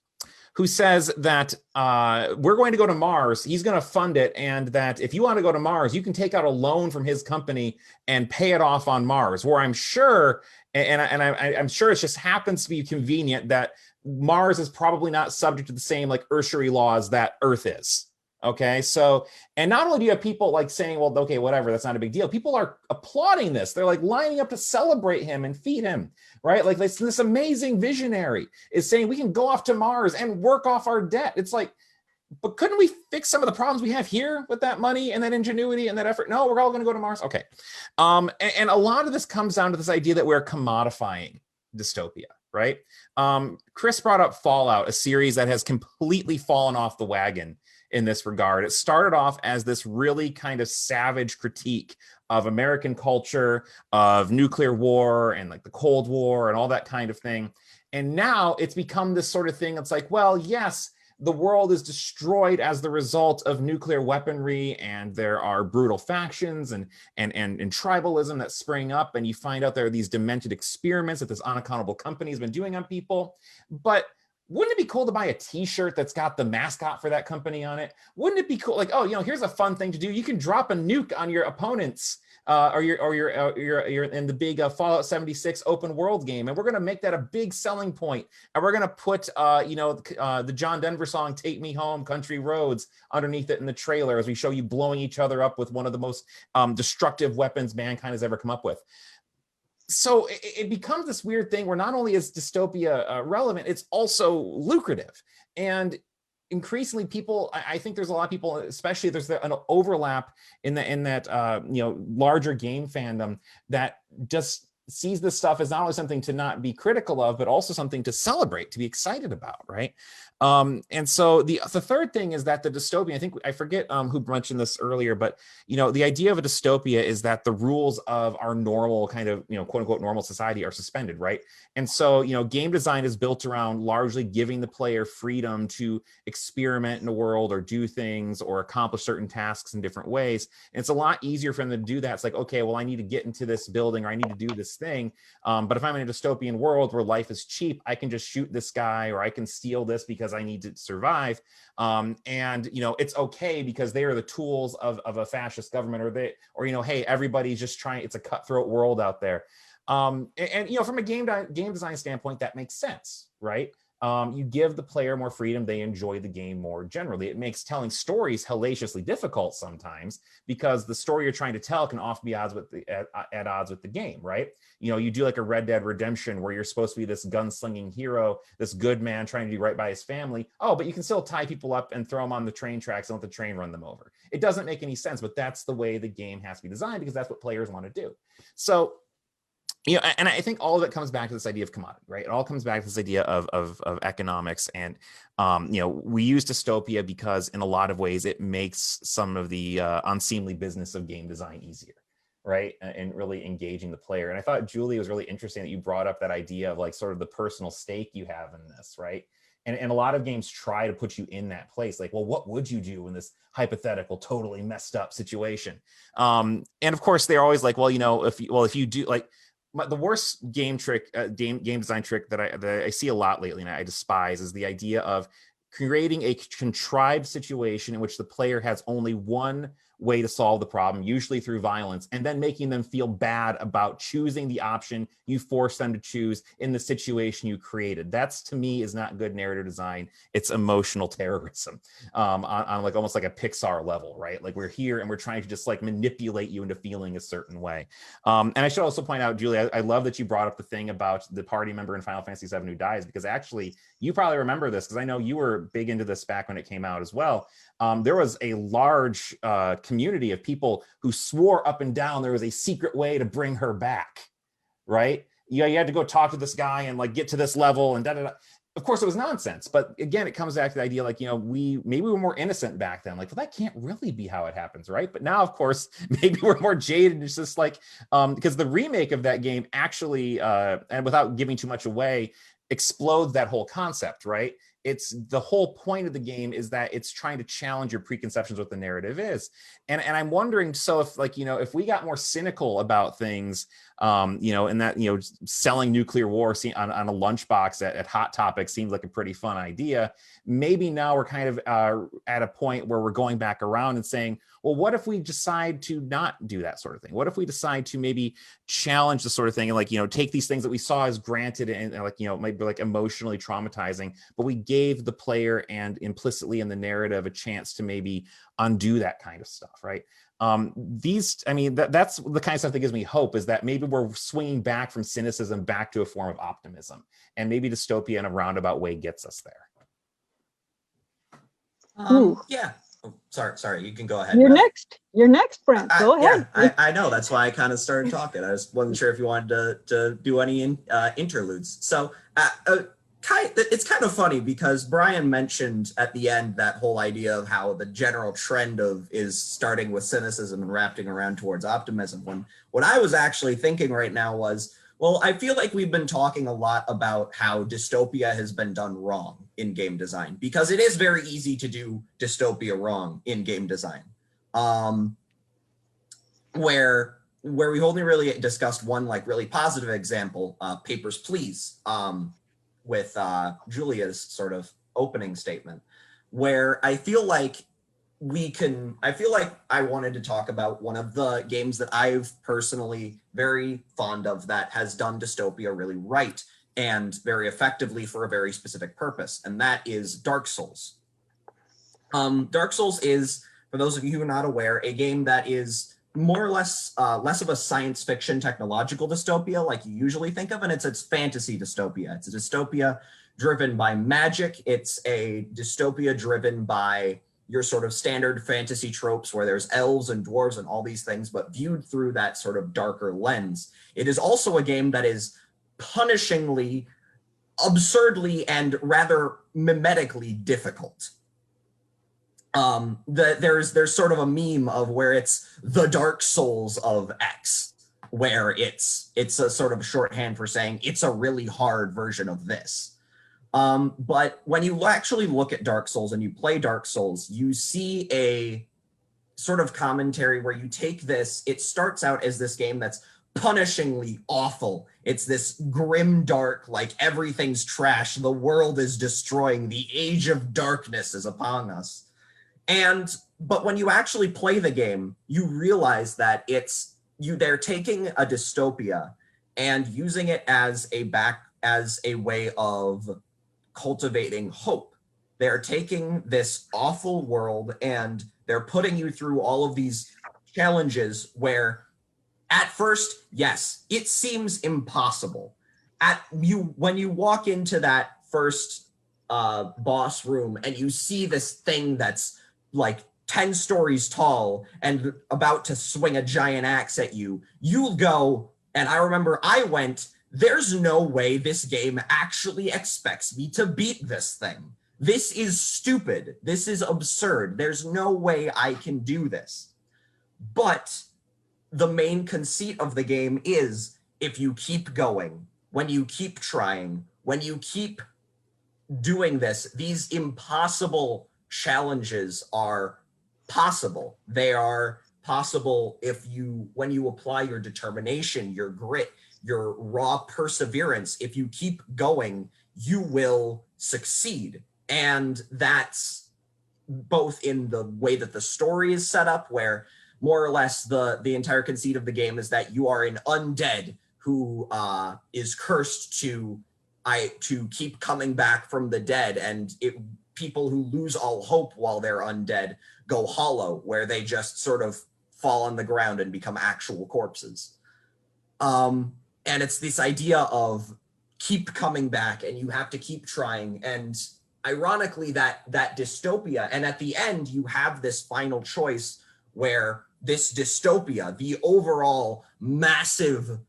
who says that we're going to go to Mars. He's going to fund it. And that if you want to go to Mars, you can take out a loan from his company and pay it off on Mars, where I'm sure, I'm sure it just happens to be convenient that Mars is probably not subject to the same like earthly laws that Earth is. Okay, so, and not only do you have people like saying, well, okay, whatever, that's not a big deal. People are applauding this. They're like lining up to celebrate him and feed him, right? Like this amazing visionary is saying we can go off to Mars and work off our debt. It's like, but couldn't we fix some of the problems we have here with that money and that ingenuity and that effort? No, we're all going to go to Mars. Okay. And a lot of this comes down to this idea that we're commodifying dystopia, right? Chris brought up Fallout, a series that has completely fallen off the wagon in this regard. It started off as this really kind of savage critique of American culture, of nuclear war and like the Cold War and all that kind of thing. And now it's become this sort of thing that's like, well, yes, the world is destroyed as the result of nuclear weaponry, and there are brutal factions and tribalism that spring up, and you find out there are these demented experiments that this unaccountable company has been doing on people. But wouldn't it be cool to buy a t-shirt that's got the mascot for that company on it? Wouldn't it be cool? Like, oh, here's a fun thing to do. You can drop a nuke on your opponents or you're in the big Fallout 76 open world game. And we're going to make that a big selling point. And we're going to put, the John Denver song, Take Me Home, Country Roads underneath it in the trailer as we show you blowing each other up with one of the most destructive weapons mankind has ever come up with. So it becomes this weird thing where not only is dystopia relevant, it's also lucrative. And increasingly people, I think there's a lot of people, especially there's an overlap in that larger game fandom that just sees this stuff as not only something to not be critical of, but also something to celebrate, to be excited about, right? And so the third thing is that the dystopian, I think I forget who mentioned this earlier, but the idea of a dystopia is that the rules of our normal kind of quote unquote normal society are suspended, right? And so game design is built around largely giving the player freedom to experiment in the world or do things or accomplish certain tasks in different ways. And it's a lot easier for them to do that. It's like, okay, well, I need to get into this building or I need to do this thing. But if I'm in a dystopian world where life is cheap, I can just shoot this guy or I can steal this because I need to survive. And it's okay because they are the tools of a fascist government, or hey, everybody's just trying, it's a cutthroat world out there. From a game design standpoint, that makes sense, right? You give the player more freedom, they enjoy the game more generally. It makes telling stories hellaciously difficult sometimes because the story you're trying to tell can often be at odds with the game, right? You do like a Red Dead Redemption where you're supposed to be this gunslinging hero, this good man trying to do right by his family. Oh, but you can still tie people up and throw them on the train tracks and let the train run them over. It doesn't make any sense, but that's the way the game has to be designed because that's what players want to do. So and I think all of it comes back to this idea of commodity, right? It all comes back to this idea of economics. And, we use dystopia because in a lot of ways it makes some of the unseemly business of game design easier, right? And really engaging the player. And I thought, Julie, it was really interesting that you brought up that idea of like sort of the personal stake you have in this, right? And a lot of games try to put you in that place. Like, well, what would you do in this hypothetical, totally messed up situation? And of course, they're always like, well, if you do like, the worst game design trick that I see a lot lately and I despise is the idea of creating a contrived situation in which the player has only one way to solve the problem, usually through violence, and then making them feel bad about choosing the option you forced them to choose in the situation you created. That's, to me, is not good narrative design. It's emotional terrorism on like almost like a Pixar level, right? Like we're here and we're trying to just like manipulate you into feeling a certain way. And I should also point out, Julie, I love that you brought up the thing about the party member in Final Fantasy VII who dies, because actually you probably remember this because I know you were big into this back when it came out as well. There was a large community of people who swore up and down there was a secret way to bring her back, right? you had to go talk to this guy and like get to this level and da da da. Of course, it was nonsense. But again, it comes back to the idea, like, you know, maybe we were more innocent back then. Like, well, that can't really be how it happens, right? But now, of course, maybe we're more jaded. It's just like, because the remake of that game actually, and without giving too much away, explodes that whole concept, right? It's the whole point of the game is that it's trying to challenge your preconceptions what the narrative is. And I'm wondering, so if, like, you know, if we got more cynical about things, you know, and that, you know, selling nuclear war on a lunchbox at Hot Topic seems like a pretty fun idea. Maybe now we're kind of at a point where we're going back around and saying, well, what if we decide to not do that sort of thing? What if we decide to maybe challenge the sort of thing and, like, you know, take these things that we saw as granted and like, you know, maybe like emotionally traumatizing, but we gave the player and implicitly in the narrative a chance to maybe undo that kind of stuff, right? That's the kind of stuff that gives me hope, is that maybe we're swinging back from cynicism back to a form of optimism, and maybe dystopia in a roundabout way gets us there. Yeah. Oh, sorry. You can go ahead. You're Beth. next. You're next, Brant. Go ahead. Yeah, I know. That's why I kind of started talking. I just wasn't sure if you wanted to do any interludes. So it's kind of funny because Bryan mentioned at the end that whole idea of how the general trend is starting with cynicism and wrapping around towards optimism. When what I was actually thinking right now was, well, I feel like we've been talking a lot about how dystopia has been done wrong in game design, because it is very easy to do dystopia wrong in game design. Where we've only really discussed one like really positive example, Papers, Please, with Julia's sort of opening statement, where I feel like I wanted to talk about one of the games that I've personally very fond of that has done dystopia really right and very effectively for a very specific purpose, and that is Dark Souls. Dark Souls is, for those of you who are not aware, a game that is more or less less of a science fiction technological dystopia like you usually think of, and it's fantasy dystopia. It's a dystopia driven by magic. It's a dystopia driven by your sort of standard fantasy tropes where there's elves and dwarves and all these things, but viewed through that sort of darker lens. It is also a game that is punishingly, absurdly, and rather mimetically difficult. There's sort of a meme of where it's the Dark Souls of X, where it's a sort of shorthand for saying it's a really hard version of this. But when you actually look at Dark Souls and you play Dark Souls, you see a sort of commentary where you take this, it starts out as this game that's punishingly awful. It's this grim dark, like everything's trash, the world is destroying, the age of darkness is upon us. But when you actually play the game, you realize that they're taking a dystopia and using it as a way of cultivating hope. They're taking this awful world and they're putting you through all of these challenges where at first, yes, it seems impossible. When you walk into that first boss room and you see this thing that's like 10 stories tall and about to swing a giant axe at you, you'll go, and I remember I went, there's no way this game actually expects me to beat this thing. This is stupid. This is absurd. There's no way I can do this. But the main conceit of the game is if you keep going, when you keep trying, when you keep doing this, these impossible challenges are possible. They are possible when you apply your determination, your grit, your raw perseverance. If you keep going, you will succeed. And that's both in the way that the story is set up, where more or less the entire conceit of the game is that you are an undead who is cursed to keep coming back from the dead, and people who lose all hope while they're undead go hollow, where they just sort of fall on the ground and become actual corpses. And it's this idea of keep coming back and you have to keep trying. And ironically, that dystopia, and at the end, you have this final choice where this dystopia, the overall massive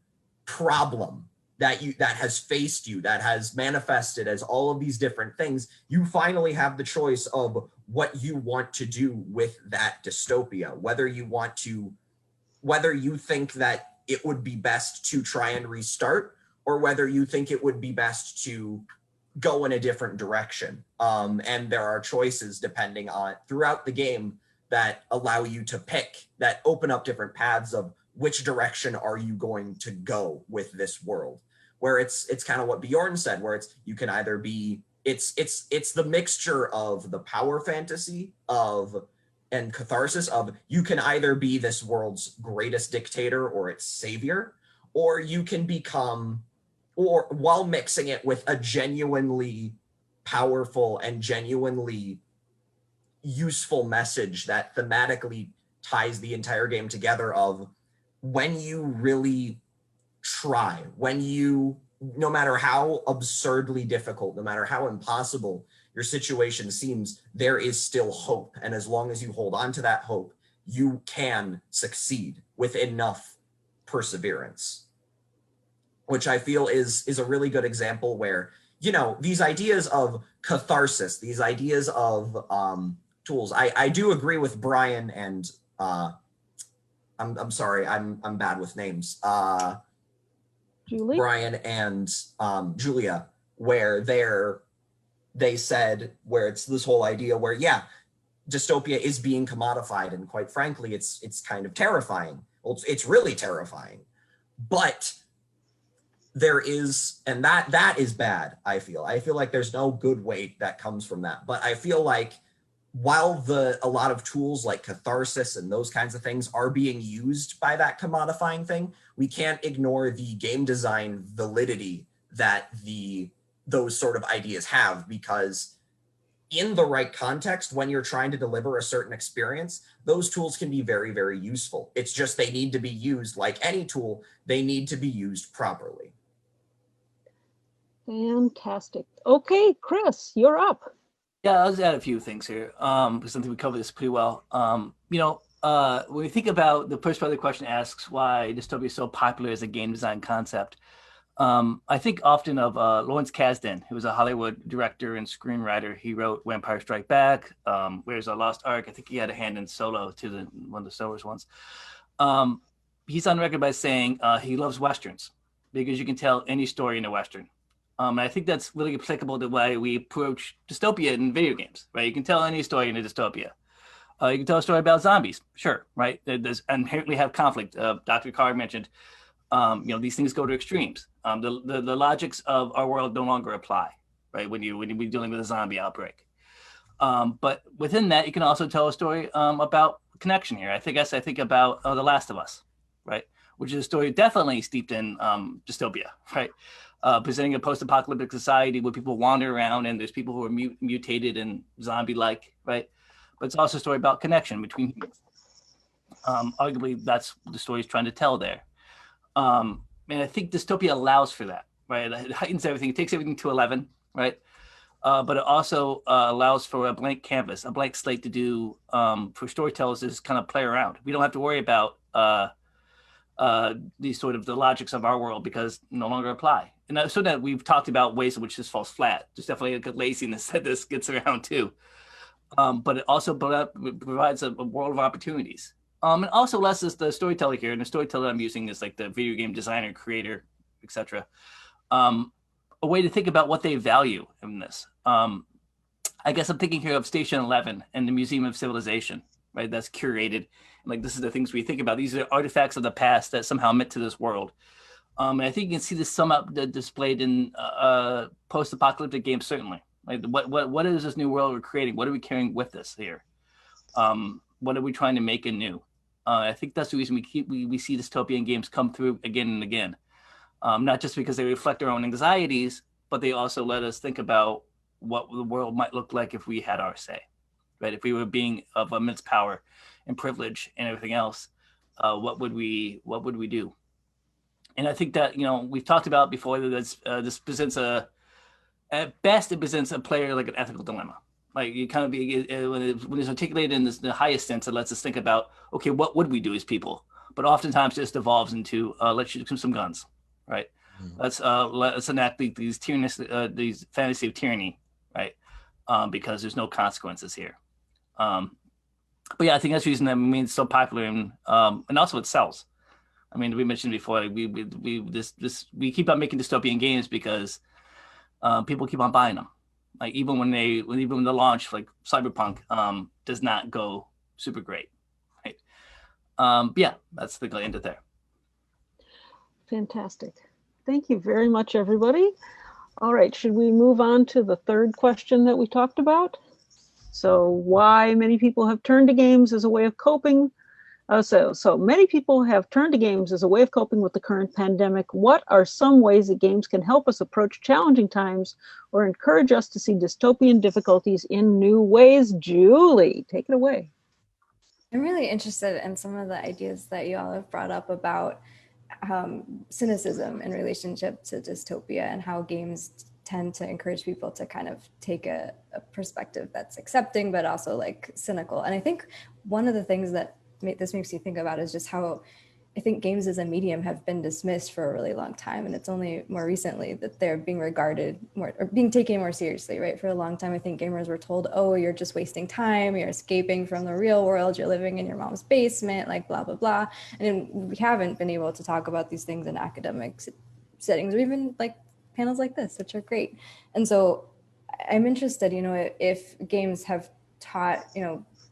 problem that has faced you, that has manifested as all of these different things, you finally have the choice of what you want to do with that dystopia, whether you think that it would be best to try and restart, or whether you think it would be best to go in a different direction. And there are choices depending on throughout the game that allow you to pick, that open up different paths of which direction are you going to go with this world, where it's kind of what Bjorn said, where you can either be, it's the mixture of the power fantasy and catharsis of, you can either be this world's greatest dictator or its savior, or you can become, or while mixing it with a genuinely powerful and genuinely useful message that thematically ties the entire game together of, when you really try, no matter how absurdly difficult, no matter how impossible your situation seems, there is still hope. And as long as you hold on to that hope, you can succeed with enough perseverance, which I feel is a really good example where, these ideas of catharsis, these ideas of tools. I do agree with Bryan and I'm sorry, I'm bad with names. Julie? Bryan and Julia, where they said, where it's this whole idea where, dystopia is being commodified, and quite frankly, it's kind of terrifying. Well, it's really terrifying, but there is, and that is bad. I feel like there's no good weight that comes from that, but I feel like while a lot of tools like catharsis and those kinds of things are being used by that commodifying thing, we can't ignore the game design validity that those sort of ideas have, because in the right context, when you're trying to deliver a certain experience, those tools can be very, very useful. It's just they need to be used like any tool. They need to be used properly. Fantastic. Okay, Chris, you're up. Yeah, I'll just add a few things here, because I think we covered this pretty well. When we think about the first part of the question asks why dystopia is so popular as a game design concept, I think often of Lawrence Kasdan, who was a Hollywood director and screenwriter. He wrote Empire Strike Back, Where's the Lost Ark. I think he had a hand in Solo, to one of the Star Wars ones. He's on record by saying he loves Westerns because you can tell any story in a Western. And I think that's really applicable to why we approach dystopia in video games, right? You can tell any story in a dystopia. You can tell a story about zombies, sure, right? There's inherently have conflict. Dr. Carr mentioned, these things go to extremes. The logics of our world no longer apply, right? When you're dealing with a zombie outbreak. But within that, you can also tell a story about connection here. I think about The Last of Us, right? Which is a story definitely steeped in dystopia, right? Presenting a post-apocalyptic society where people wander around and there's people who are mutated and zombie-like, right? But it's also a story about connection between humans. Arguably, that's what the story is trying to tell there. And I think dystopia allows for that, right? It heightens everything. It takes everything to 11, right? But it also allows for a blank canvas, a blank slate to do for storytellers to just kind of play around. We don't have to worry about these sort of the logics of our world because no longer apply. And so that we've talked about ways in which this falls flat. There's definitely a good laziness that this gets around too. But it also provides a world of opportunities. And also less as the storyteller here, and the storyteller I'm using is like the video game designer, creator, etc. A way to think about what they value in this. I guess I'm thinking here of Station 11 and the Museum of Civilization, right? That's curated. Like this is the things we think about. These are artifacts of the past that somehow meant to this world. And I think you can see this sum up displayed in post-apocalyptic games, certainly. Like what is this new world we're creating? What are we carrying with us here? What are we trying to make anew? I think that's the reason we see dystopian games come through again and again. Not just because they reflect our own anxieties, but they also let us think about what the world might look like if we had our say, right? If we were being of immense power and privilege and everything else, what would we do? And I think that, we've talked about before that this presents at best, it presents a player like an ethical dilemma. Like you kind of when it's articulated in the highest sense, it lets us think about, okay, what would we do as people? But oftentimes it just evolves into let's shoot some guns, right? Let's enact these these fantasy of tyranny, right? Because there's no consequences here. But yeah, I think that's the reason that it's so popular, and also it sells. I mean, we mentioned before, like, we keep on making dystopian games because people keep on buying them. Like even when the launch, like Cyberpunk, does not go super great, right? Yeah, that's the end of there. Fantastic. Thank you very much, everybody. All right, should we move on to the third question that we talked about? So why many people have turned to games as a way of coping. So many people have turned to games as a way of coping with the current pandemic. What are some ways that games can help us approach challenging times or encourage us to see dystopian difficulties in new ways? Julie, take it away. I'm really interested in some of the ideas that you all have brought up about cynicism in relationship to dystopia and how games tend to encourage people to kind of take a perspective that's accepting, but also like cynical. And I think one of the things that this makes you think about is just how I think games as a medium have been dismissed for a really long time. And it's only more recently that they're being regarded more or being taken more seriously, right? For a long time, I think gamers were told, oh, you're just wasting time. You're escaping from the real world. You're living in your mom's basement, like blah, blah, blah. And we haven't been able to talk about these things in academic settings or even like panels like this, which are great. And so I'm interested, if games have taught,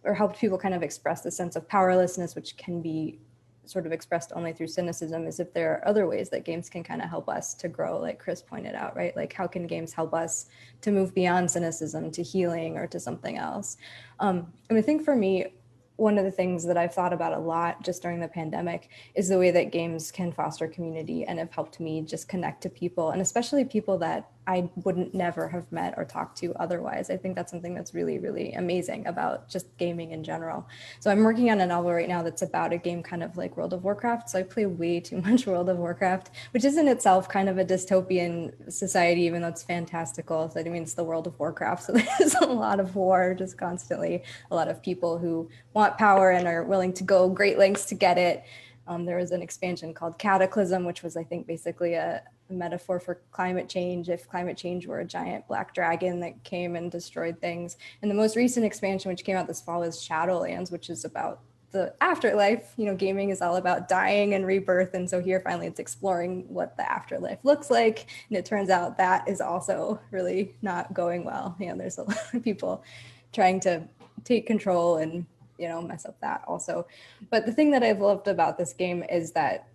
or helped people kind of express the sense of powerlessness, which can be sort of expressed only through cynicism, is if there are other ways that games can kind of help us to grow, like Chris pointed out, right? Like how can games help us to move beyond cynicism to healing or to something else? And I think for me, one of the things that I've thought about a lot just during the pandemic is the way that games can foster community and have helped me just connect to people, and especially people that I wouldn't never have met or talked to otherwise. I think that's something that's really, really amazing about just gaming in general. So I'm working on a novel right now that's about a game kind of like World of Warcraft. So I play way too much World of Warcraft, which is in itself kind of a dystopian society, even though it's fantastical. So I mean, it's the World of Warcraft. So there's a lot of war just constantly, a lot of people who want power and are willing to go great lengths to get it. There was an expansion called Cataclysm, which was, I think, basically a metaphor for climate change, if climate change were a giant black dragon that came and destroyed things. And the most recent expansion, which came out this fall, is Shadowlands, which is about the afterlife. Gaming is all about dying and rebirth. And so here finally it's exploring what the afterlife looks like. And it turns out that is also really not going well. There's a lot of people trying to take control and mess up that also. But the thing that I've loved about this game is that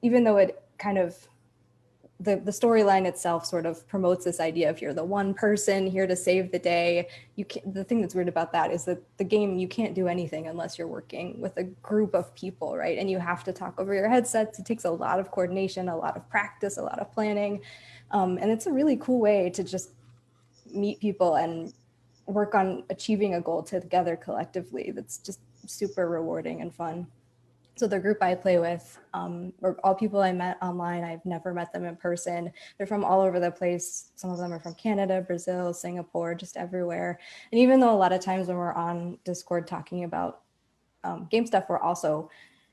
even though it kind of the storyline itself sort of promotes this idea of you're the one person here to save the day. The thing that's weird about that is that the game, you can't do anything unless you're working with a group of people, right? And you have to talk over your headsets. It takes a lot of coordination, a lot of practice, a lot of planning. And it's a really cool way to just meet people and work on achieving a goal together collectively. That's just super rewarding and fun. So the group I play with are all people I met online. I've never met them in person. They're from all over the place. Some of them are from Canada, Brazil, Singapore, just everywhere. And even though a lot of times when we're on Discord talking about game stuff, we're also,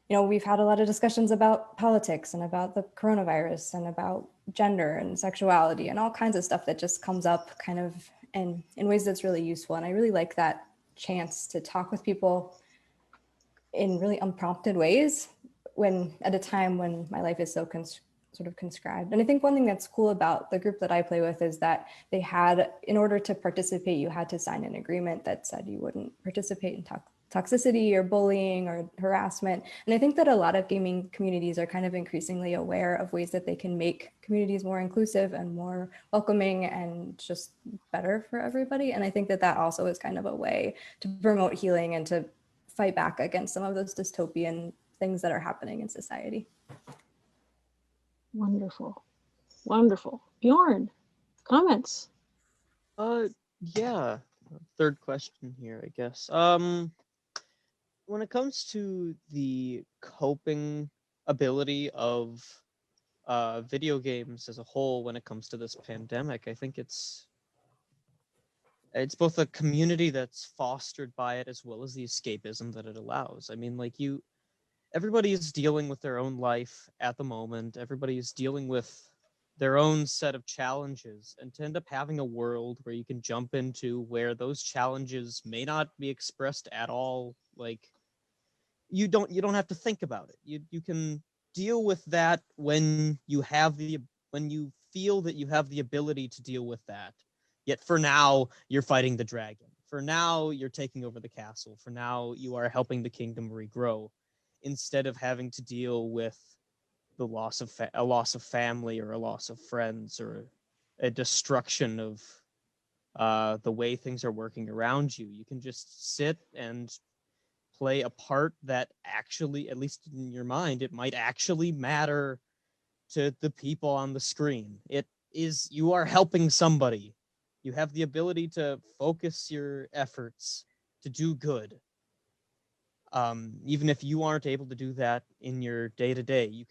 we've had a lot of discussions about politics and about the coronavirus and about gender and sexuality and all kinds of stuff that just comes up kind of in ways that's really useful. And I really like that chance to talk with people in really unprompted ways when at a time when my life is so sort of conscribed. And I think one thing that's cool about the group that I play with is that they had, in order to participate, you had to sign an agreement that said you wouldn't participate in toxicity or bullying or harassment. And I think that a lot of gaming communities are kind of increasingly aware of ways that they can make communities more inclusive and more welcoming and just better for everybody. And I think that that also is kind of a way to promote healing and to fight back against some of those dystopian things that are happening in society. Wonderful. Wonderful. Bjorn, comments? Yeah. Third question here, I guess. When it comes to the coping ability of video games as a whole, when it comes to this pandemic, I think it's both a community that's fostered by it as well as the escapism that it allows. I mean, like everybody is dealing with their own life at the moment. Everybody is dealing with their own set of challenges, and to end up having a world where you can jump into where those challenges may not be expressed at all, like you don't have to think about it. You can deal with that when you feel that you have the ability to deal with that. Yet for now, you're fighting the dragon. For now, you're taking over the castle. For now, you are helping the kingdom regrow, instead of having to deal with the loss of a loss of family, or a loss of friends, or a destruction of the way things are working around you. You can just sit and play a part that actually, at least in your mind, it might actually matter to the people on the screen. You are helping somebody. You have the ability to focus your efforts to do good. Even if you aren't able to do that in your day-to-day, you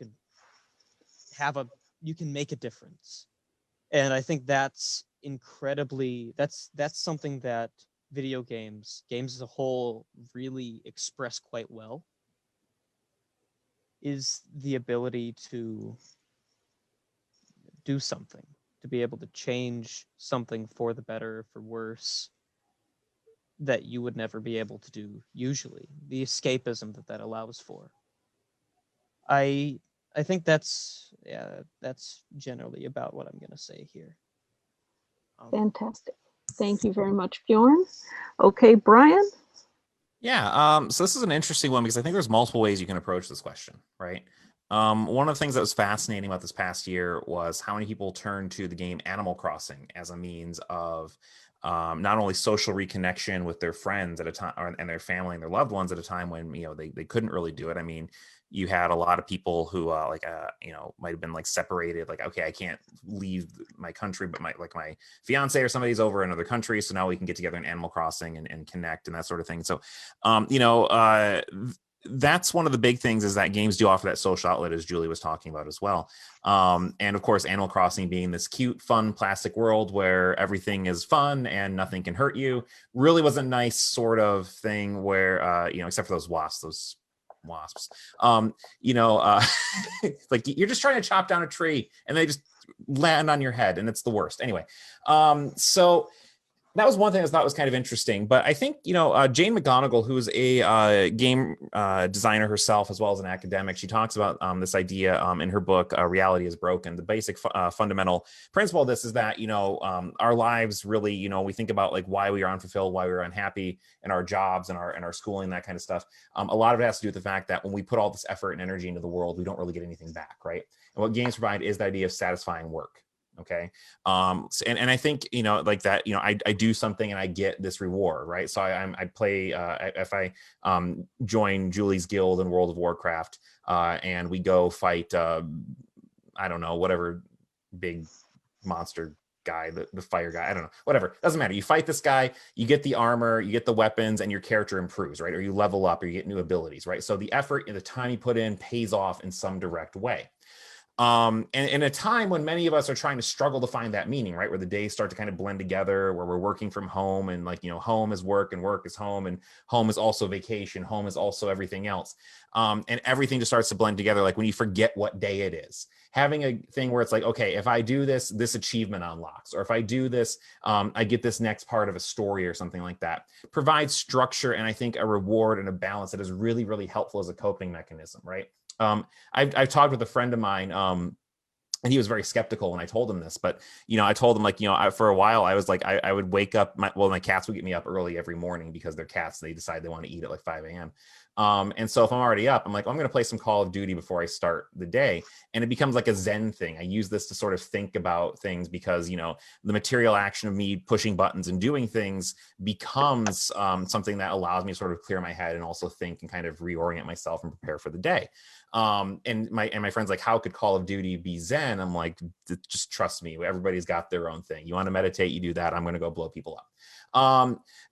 can make a difference. And I think that's something that games as a whole really express quite well, is the ability to do something, to be able to change something for the better, for worse, that you would never be able to do usually. The escapism that allows for. I think that's generally about what I'm going to say here. Fantastic. Thank you very much, Bjorn. Okay, Bryan. Yeah, so this is an interesting one because I think there's multiple ways you can approach this question, right? One of the things that was fascinating about this past year was how many people turned to the game Animal Crossing as a means of not only social reconnection with their friends at a time, and their family and their loved ones at a time when they couldn't really do it. I mean, you had a lot of people who might have been like separated, like, okay, I can't leave my country, but my fiance or somebody's over in another country, so now we can get together in Animal Crossing and connect and that sort of thing. So that's one of the big things, is that games do offer that social outlet, as Julie was talking about as well. And of course, Animal Crossing being this cute, fun, plastic world where everything is fun and nothing can hurt you, really was a nice sort of thing where, except for those wasps, like you're just trying to chop down a tree and they just land on your head and it's the worst. Anyway, so that was one thing I thought was kind of interesting. But I think, Jane McGonigal, who's a game designer herself, as well as an academic, she talks about this idea in her book, Reality is Broken. The basic fundamental principle of this is that, our lives really, we think about like why we are unfulfilled, why we're unhappy in our jobs and our schooling, that kind of stuff. A lot of it has to do with the fact that when we put all this effort and energy into the world, we don't really get anything back, right? And what games provide is the idea of satisfying work. Okay. And I think, like that, I do something and I get this reward, right? So I play, if I join Julie's guild in World of Warcraft, and we go fight, I don't know, whatever big monster guy, the fire guy, I don't know, whatever, doesn't matter. You fight this guy, you get the armor, you get the weapons, and your character improves, right? Or you level up, or you get new abilities, right? So the effort and the time you put in pays off in some direct way. And in a time when many of us are trying to struggle to find that meaning, right, where the days start to kind of blend together, where we're working from home, and like, home is work and work is home, and home is also vacation, home is also everything else, and everything just starts to blend together. Like when you forget what day it is, having a thing where it's like, okay, if I do this, this achievement unlocks, or if I do this, I get this next part of a story or something like that, provides structure and I think a reward and a balance that is really, really helpful as a coping mechanism, right? I've talked with a friend of mine, and he was very skeptical when I told him this, but, I told him, like, for a while I was like, I would wake up, my cats would get me up early every morning because they're cats. They decide they want to eat at like 5 a.m. And so if I'm already up, I'm like, I'm going to play some Call of Duty before I start the day. And it becomes like a Zen thing. I use this to sort of think about things because, the material action of me pushing buttons and doing things becomes something that allows me to sort of clear my head and also think and kind of reorient myself and prepare for the day. And my friend's like, how could Call of Duty be Zen? I'm like, just trust me. Everybody's got their own thing. You want to meditate, you do that. I'm going to go blow people up.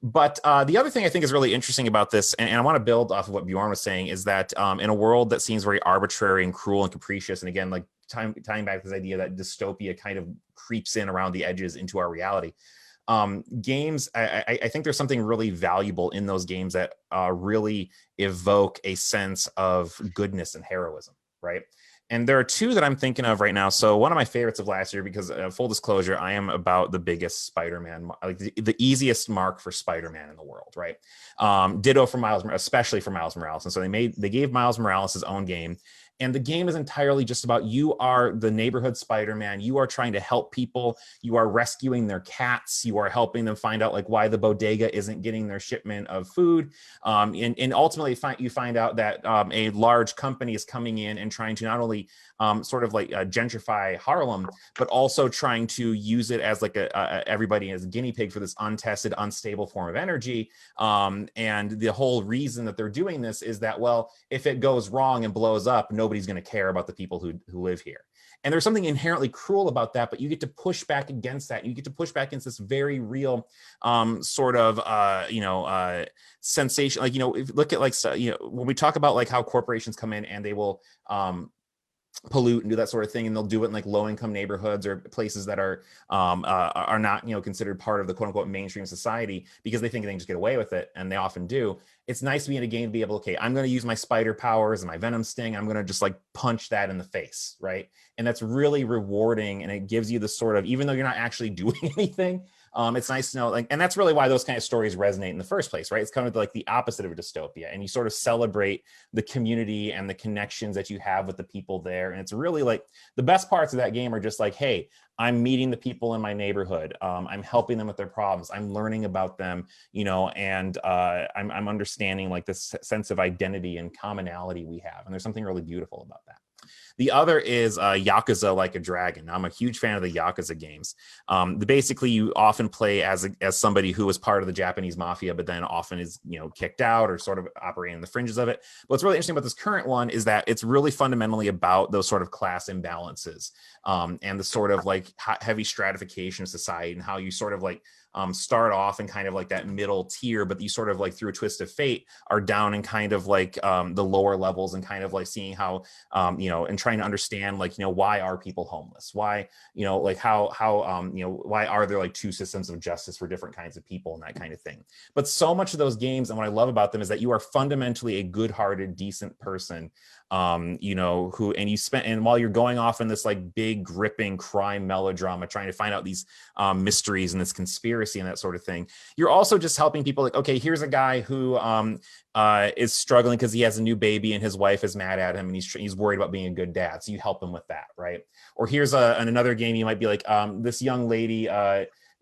But the other thing I think is really interesting about this, and I want to build off of what Bjorn was saying, is that in a world that seems very arbitrary and cruel and capricious, and again, like tying back to this idea that dystopia kind of creeps in around the edges into our reality, games, I think there's something really valuable in those games that really evoke a sense of goodness and heroism, right? And there are two that I'm thinking of right now. So one of my favorites of last year, because full disclosure, I am about the biggest Spider-Man, like the easiest mark for Spider-Man in the world, right? Ditto for Miles, especially for Miles Morales. And so they gave Miles Morales his own game. And the game is entirely just about, you are the neighborhood Spider-Man. You are trying to help people. You are rescuing their cats. You are helping them find out like why the bodega isn't getting their shipment of food. And ultimately you find out that a large company is coming in and trying to not only sort of like gentrify Harlem, but also trying to use it as like everybody as a guinea pig for this untested, unstable form of energy. And the whole reason that they're doing this is that, well, if it goes wrong and blows up, nobody's going to care about the people who live here. And there's something inherently cruel about that, but you get to push back against that. You get to push back against this very real sort of, sensation. Like, if you look at like, when we talk about like how corporations come in and they will pollute and do that sort of thing, and they'll do it in like low-income neighborhoods or places that are not considered part of the quote-unquote mainstream society, because they think they can just get away with it, and they often do. It's nice to be in a game to be able, okay, I'm going to use my spider powers and my venom sting, I'm going to just like punch that in the face, right? And that's really rewarding, and it gives you the sort of, even though you're not actually doing anything, it's nice to know, like, and that's really why those kind of stories resonate in the first place, right? It's kind of like the opposite of a dystopia, and you sort of celebrate the community and the connections that you have with the people there. And it's really like the best parts of that game are just like, hey, I'm meeting the people in my neighborhood. I'm helping them with their problems. I'm learning about them, and I'm understanding like this sense of identity and commonality we have. And there's something really beautiful about that. The other is Yakuza Like a Dragon. I'm a huge fan of the Yakuza games. Basically, you often play as somebody who was part of the Japanese mafia, but then often is kicked out or sort of operating in the fringes of it. But what's really interesting about this current one is that it's really fundamentally about those sort of class imbalances and the sort of like heavy stratification of society, and how you sort of like start off in kind of like that middle tier, but you sort of like through a twist of fate are down in kind of like the lower levels, and kind of like seeing how and trying to understand like why are people homeless, why like how why are there like two systems of justice for different kinds of people, and that kind of thing. But so much of those games, and what I love about them, is that you are fundamentally a good-hearted, decent person, and while you're going off in this like big gripping crime melodrama trying to find out these mysteries and this conspiracy and that sort of thing, you're also just helping people. Like, okay, here's a guy who is struggling because he has a new baby and his wife is mad at him, and he's worried about being a good dad, so you help him with that, right? Or here's another game, you might be like, this young lady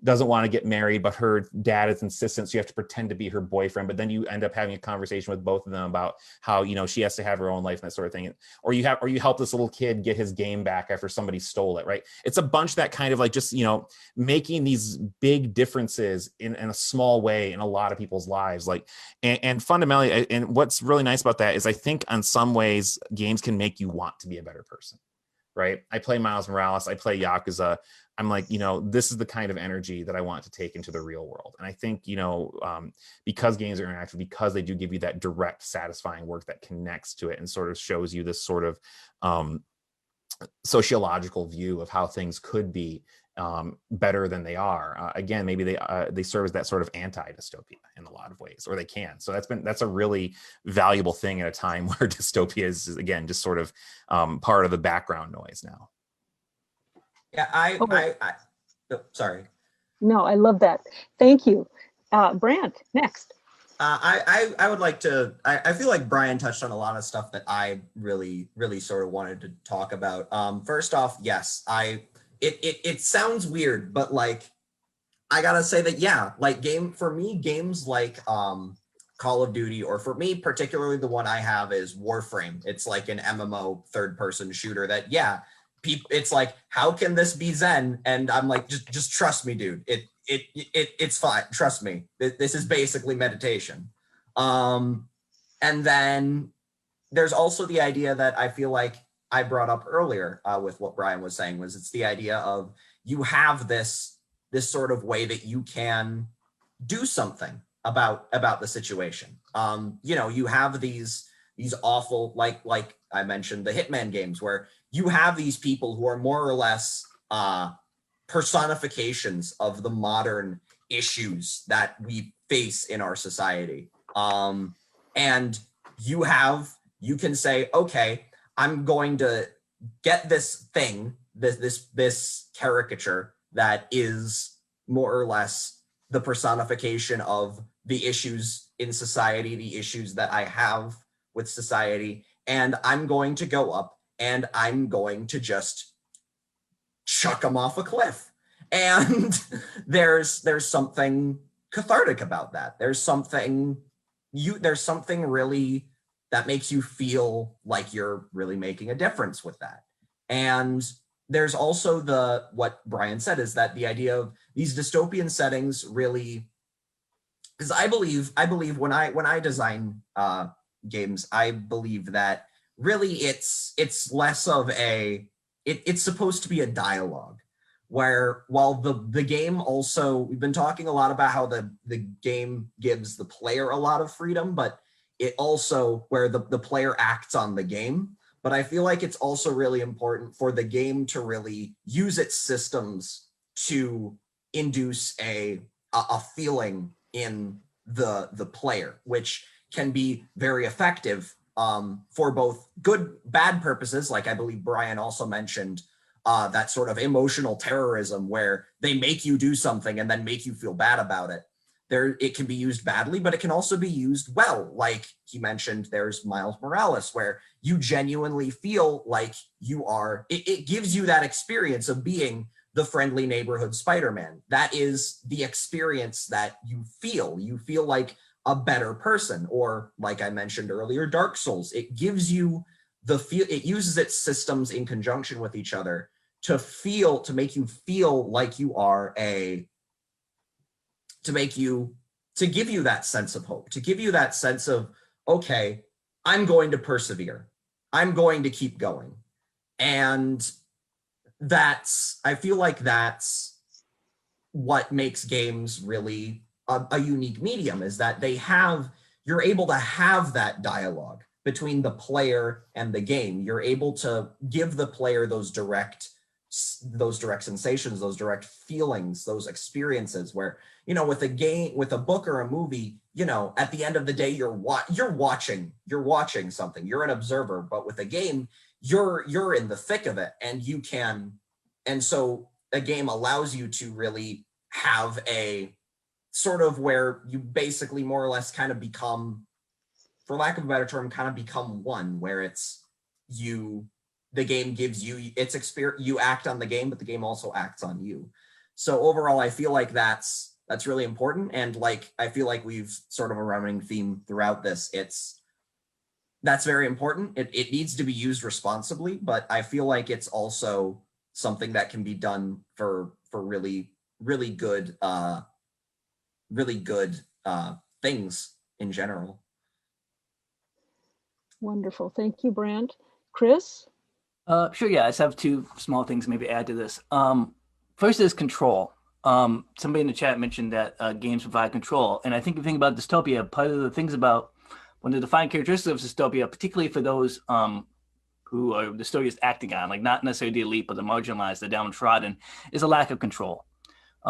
doesn't want to get married, but her dad is insistent, so you have to pretend to be her boyfriend. But then you end up having a conversation with both of them about how she has to have her own life and that sort of thing. Or you help this little kid get his game back after somebody stole it, right? It's a bunch that kind of like just making these big differences in a small way in a lot of people's lives. Like, and fundamentally, and what's really nice about that is I think in some ways games can make you want to be a better person, right? I play Miles Morales, I play Yakuza. I'm like, this is the kind of energy that I want to take into the real world. And I think, because games are interactive, because they do give you that direct, satisfying work that connects to it and sort of shows you this sort of sociological view of how things could be better than they are. Again, maybe they serve as that sort of anti-dystopia in a lot of ways, or they can. So that's a really valuable thing at a time where dystopia is, again, just sort of part of the background noise now. Yeah, sorry. No, I love that. Thank you. Brant, next. I would like to, I feel like Bryan touched on a lot of stuff that I really sort of wanted to talk about. First off, yes, it sounds weird, but like, I gotta say that, yeah, like games like Call of Duty, or for me, particularly the one I have is Warframe. It's like an MMO third-person shooter that, yeah, it's like, how can this be Zen? And I'm like, just trust me, dude. It's fine. Trust me. This is basically meditation. And then there's also the idea that I feel like I brought up earlier with what Bryan was saying, was it's the idea of you have this sort of way that you can do something about the situation. You have these awful, like I mentioned, the Hitman games, where you have these people who are more or less personifications of the modern issues that we face in our society. And you can say, okay, I'm going to get this thing, this caricature that is more or less the personification of the issues in society, the issues that I have with society, and I'm going to go up and I'm going to just chuck them off a cliff. And there's something cathartic about that. There's something really that makes you feel like you're really making a difference with that. And there's also what Bryan said, is that the idea of these dystopian settings really, because I believe when I design games, I believe that really it's less of it's supposed to be a dialogue, where while the game also, we've been talking a lot about how the game gives the player a lot of freedom, but it also, where the player acts on the game. But I feel like it's also really important for the game to really use its systems to induce a feeling in the player, which can be very effective for both good, bad purposes. Like I believe Bryan also mentioned that sort of emotional terrorism, where they make you do something and then make you feel bad about it. It can be used badly, but it can also be used well. Like he mentioned, there's Miles Morales, where you genuinely feel like you are, it gives you that experience of being the friendly neighborhood Spider-Man. That is the experience that you feel. You feel like a better person. Or like I mentioned earlier, Dark Souls, it gives you the feel, it uses its systems in conjunction with each other to make you feel like you are to give you that sense of hope, to give you that sense of, okay, I'm going to persevere. I'm going to keep going. And I feel like that's what makes games really a unique medium, is that you're able to have that dialogue between the player and the game. You're able to give the player those direct sensations, those direct feelings, those experiences, where, with a game, with a book or a movie, at the end of the day, you're watching something, you're an observer. But with a game, you're in the thick of it, and so a game allows you to really have a sort of, where you basically more or less kind of become, for lack of a better term, kind of become one, where it's the game gives you its experience, you act on the game, but the game also acts on you. So overall, I feel like that's really important. And like, I feel like we've sort of a running theme throughout this. That's very important. It needs to be used responsibly, but I feel like it's also something that can be done for really, really good, things in general. Wonderful. Thank you, Brant. Chris? Sure, yeah, I just have two small things maybe add to this. First is control. Somebody in the chat mentioned that games provide control. And I think if you think about dystopia, part of the things about one of the defining characteristics of dystopia, particularly for those who are the story is acting on, like not necessarily the elite, but the marginalized, the downtrodden, is a lack of control.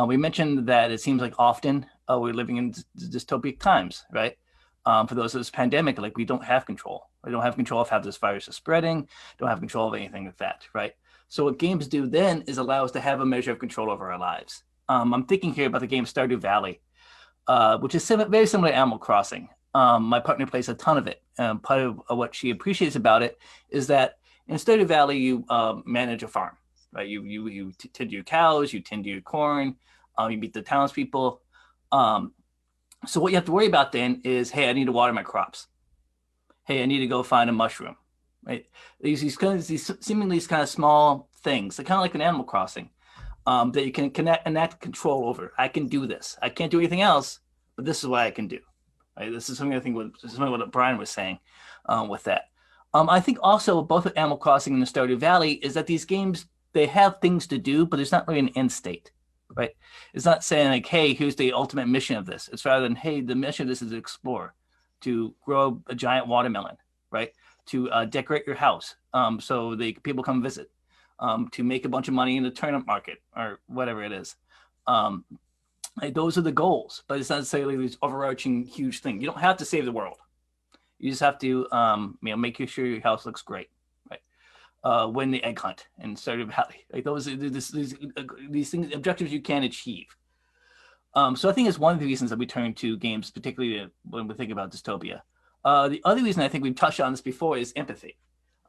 We mentioned that it seems like often we're living in dystopic times, right? For those of this pandemic, like we don't have control. We don't have control of how this virus is spreading, don't have control of anything like that, right? So what games do then is allow us to have a measure of control over our lives. I'm thinking here about the game Stardew Valley, which is very similar to Animal Crossing. My partner plays a ton of it. Part of what she appreciates about it is that in Stardew Valley, you manage a farm, right? You tend to your cows, you tend to your corn, you meet the townspeople. So what you have to worry about then is, hey, I need to water my crops. Hey, I need to go find a mushroom, right? These seemingly kind of small things, they're kind of like an Animal Crossing, that you can enact control over. I can do this. I can't do anything else, but this is what I can do. Right? This is something I think what Bryan was saying with that. I think also both with Animal Crossing and the Stardew Valley is that these games, they have things to do, but there's not really an end state. Right? It's not saying like, hey, here's the ultimate mission of this. It's rather than, hey, the mission of this is to explore, to grow a giant watermelon, right? To decorate your house so people come visit, to make a bunch of money in the turnip market or whatever it is. Like, those are the goals, but it's not necessarily this overarching huge thing. You don't have to save the world. You just have to, you know, make sure your house looks great, right? Win the egg hunt and start a valley. Like, these things, objectives you can achieve. So I think it's one of the reasons that we turn to games, particularly when we think about dystopia. The other reason, I think we've touched on this before, is empathy.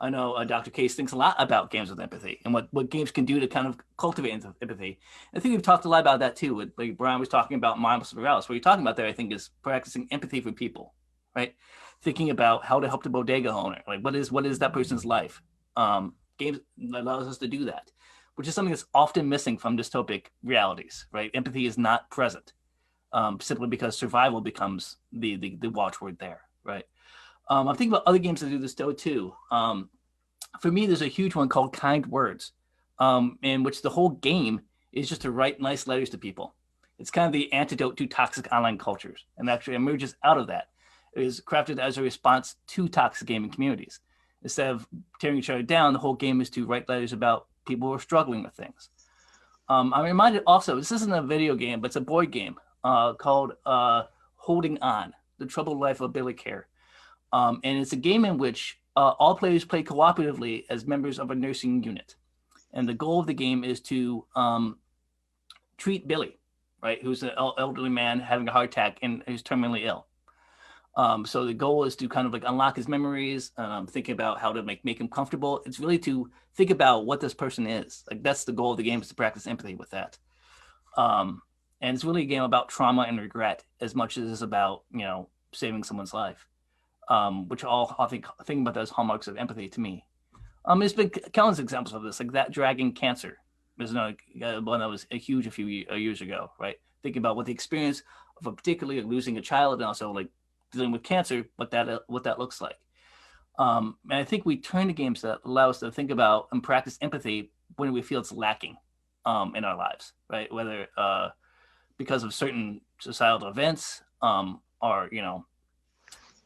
I know Dr. Case thinks a lot about games with empathy and what games can do to kind of cultivate empathy. I think we've talked a lot about that too. With, like Bryan was talking about Miles Morales. What you're talking about there, I think, is practicing empathy for people, right? Thinking about how to help the bodega owner. Like, what is that person's life? Games allows us to do that, which is something that's often missing from dystopic realities, right? Empathy is not present, simply because survival becomes the watchword there, right? I'm thinking about other games that do this though too. For me, there's a huge one called Kind Words, in which the whole game is just to write nice letters to people. It's kind of the antidote to toxic online cultures, and actually emerges out of that. It is crafted as a response to toxic gaming communities. Instead of tearing each other down, the whole game is to write letters about people who are struggling with things. I'm reminded also, this isn't a video game, but it's a board game called Holding On, The Troubled Life of Billy Care. And it's a game in which all players play cooperatively as members of a nursing unit. And the goal of the game is to treat Billy, right, who's an elderly man having a heart attack and who's terminally ill. So the goal is to kind of like unlock his memories, thinking about how to make him comfortable. It's really to think about what this person is. Like, that's the goal of the game, is to practice empathy with that. And it's really a game about trauma and regret as much as it's about, you know, saving someone's life. Which all I think about those hallmarks of empathy to me. There's been countless examples of this, like That Dragon Cancer. There's one that was huge a few years ago, right? Thinking about what the experience of a particularly losing a child and also like dealing with cancer, what that looks like. And I think we turn to games that allow us to think about and practice empathy when we feel it's lacking in our lives, right? Whether because of certain societal events or, you know,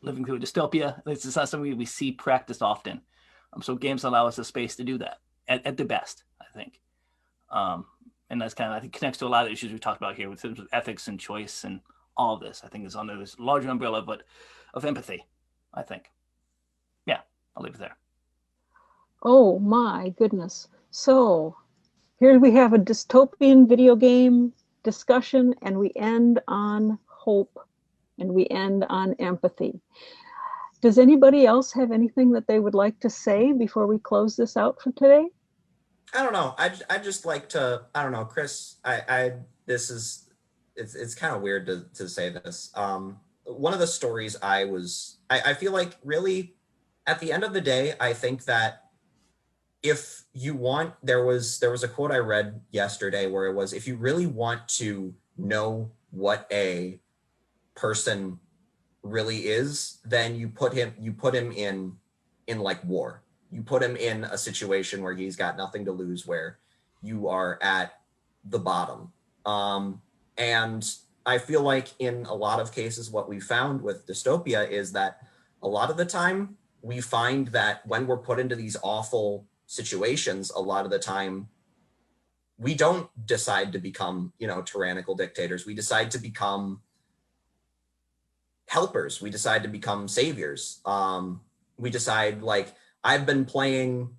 living through a dystopia. It's not something we see practiced often. So games allow us a space to do that at the best, I think. And that's kind of, I think, connects to a lot of issues we talked about here with ethics and choice and all of this. I think is under this larger umbrella, but of empathy, I think. Yeah, I'll leave it there. Oh my goodness. So here we have a dystopian video game discussion, and we end on hope, and we end on empathy. Does anybody else have anything that they would like to say before we close this out for today? I don't know. I just like to, I don't know, Chris, it's kind of weird to say this. One of the stories I feel like really at the end of the day, I think that if you want, there was a quote I read yesterday where it was, if you really want to know what a person really is, then you put him in like war. You put him in a situation where he's got nothing to lose, where you are at the bottom. And I feel like in a lot of cases, what we found with dystopia is that a lot of the time we find that when we're put into these awful situations, a lot of the time we don't decide to become, you know, tyrannical dictators. We decide to become helpers. We decide to become saviors. We decide, like, I've been playing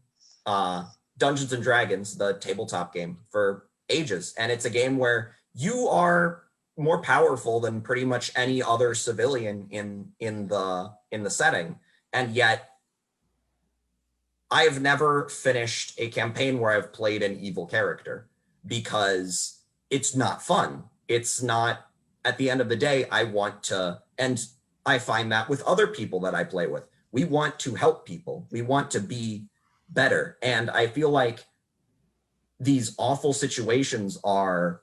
Dungeons and Dragons, the tabletop game, for ages, and it's a game where you are more powerful than pretty much any other civilian in the setting, and yet I've never finished a campaign where I've played an evil character because it's not fun. It's not, at the end of the day, I want to, and I find that with other people that I play with, we want to help people. We want to be better. And I feel like these awful situations are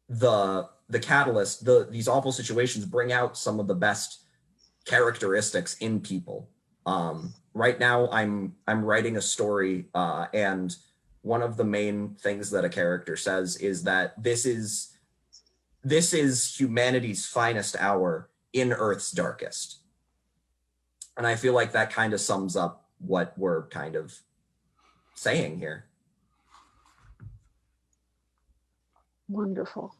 the catalyst. These awful situations bring out some of the best characteristics in people. Right now I'm writing a story, and one of the main things that a character says is that this is humanity's finest hour in Earth's darkest. And I feel like that kind of sums up what we're kind of saying here. Wonderful.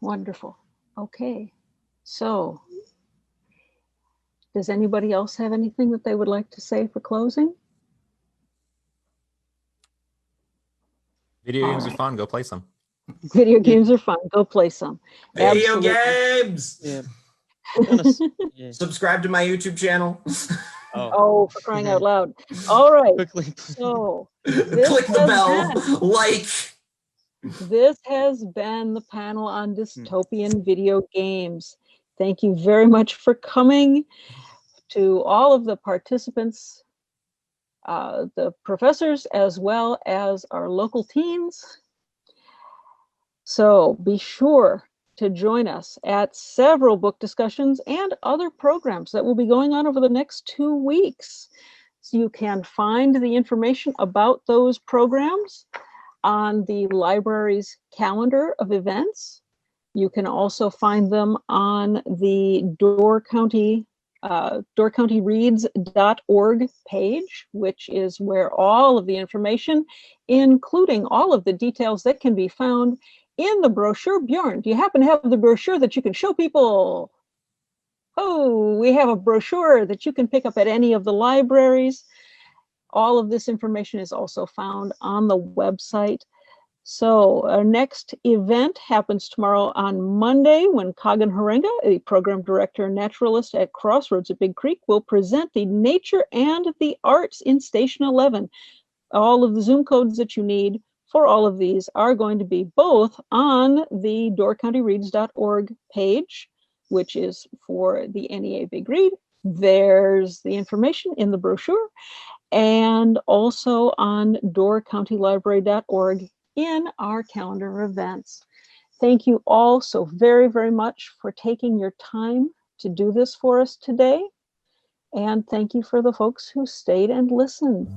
Wonderful. Okay. So, does anybody else have anything that they would like to say for closing? Video games are Alright. fun. Go play some. Video games are fun. Go play some. Video Absolutely. games. Yeah. Yeah. Subscribe to my YouTube channel. Oh, for crying out loud. All right. Quickly. So, this Click the has bell. been- Like. This has been the panel on dystopian video games. Thank you very much for coming. To all of the participants, the professors, as well as our local teens. So be sure to join us at several book discussions and other programs that will be going on over the next 2 weeks. So you can find the information about those programs on the library's calendar of events. You can also find them on the doorcountyreads.org page, which is where all of the information, including all of the details that can be found in the brochure. Bjorn, do you happen to have the brochure that you can show people? Oh, we have a brochure that you can pick up at any of the libraries. All of this information is also found on the website. So our next event happens tomorrow on Monday when Kagan Harenga, a program director and naturalist at Crossroads at Big Creek, will present the nature and the arts in Station 11. All of the Zoom codes that you need for all of these are going to be both on the doorcountyreads.org page, which is for the NEA Big Read. There's the information in the brochure, and also on doorcountylibrary.org in our calendar of events. Thank you all so very, very much for taking your time to do this for us today. And thank you for the folks who stayed and listened.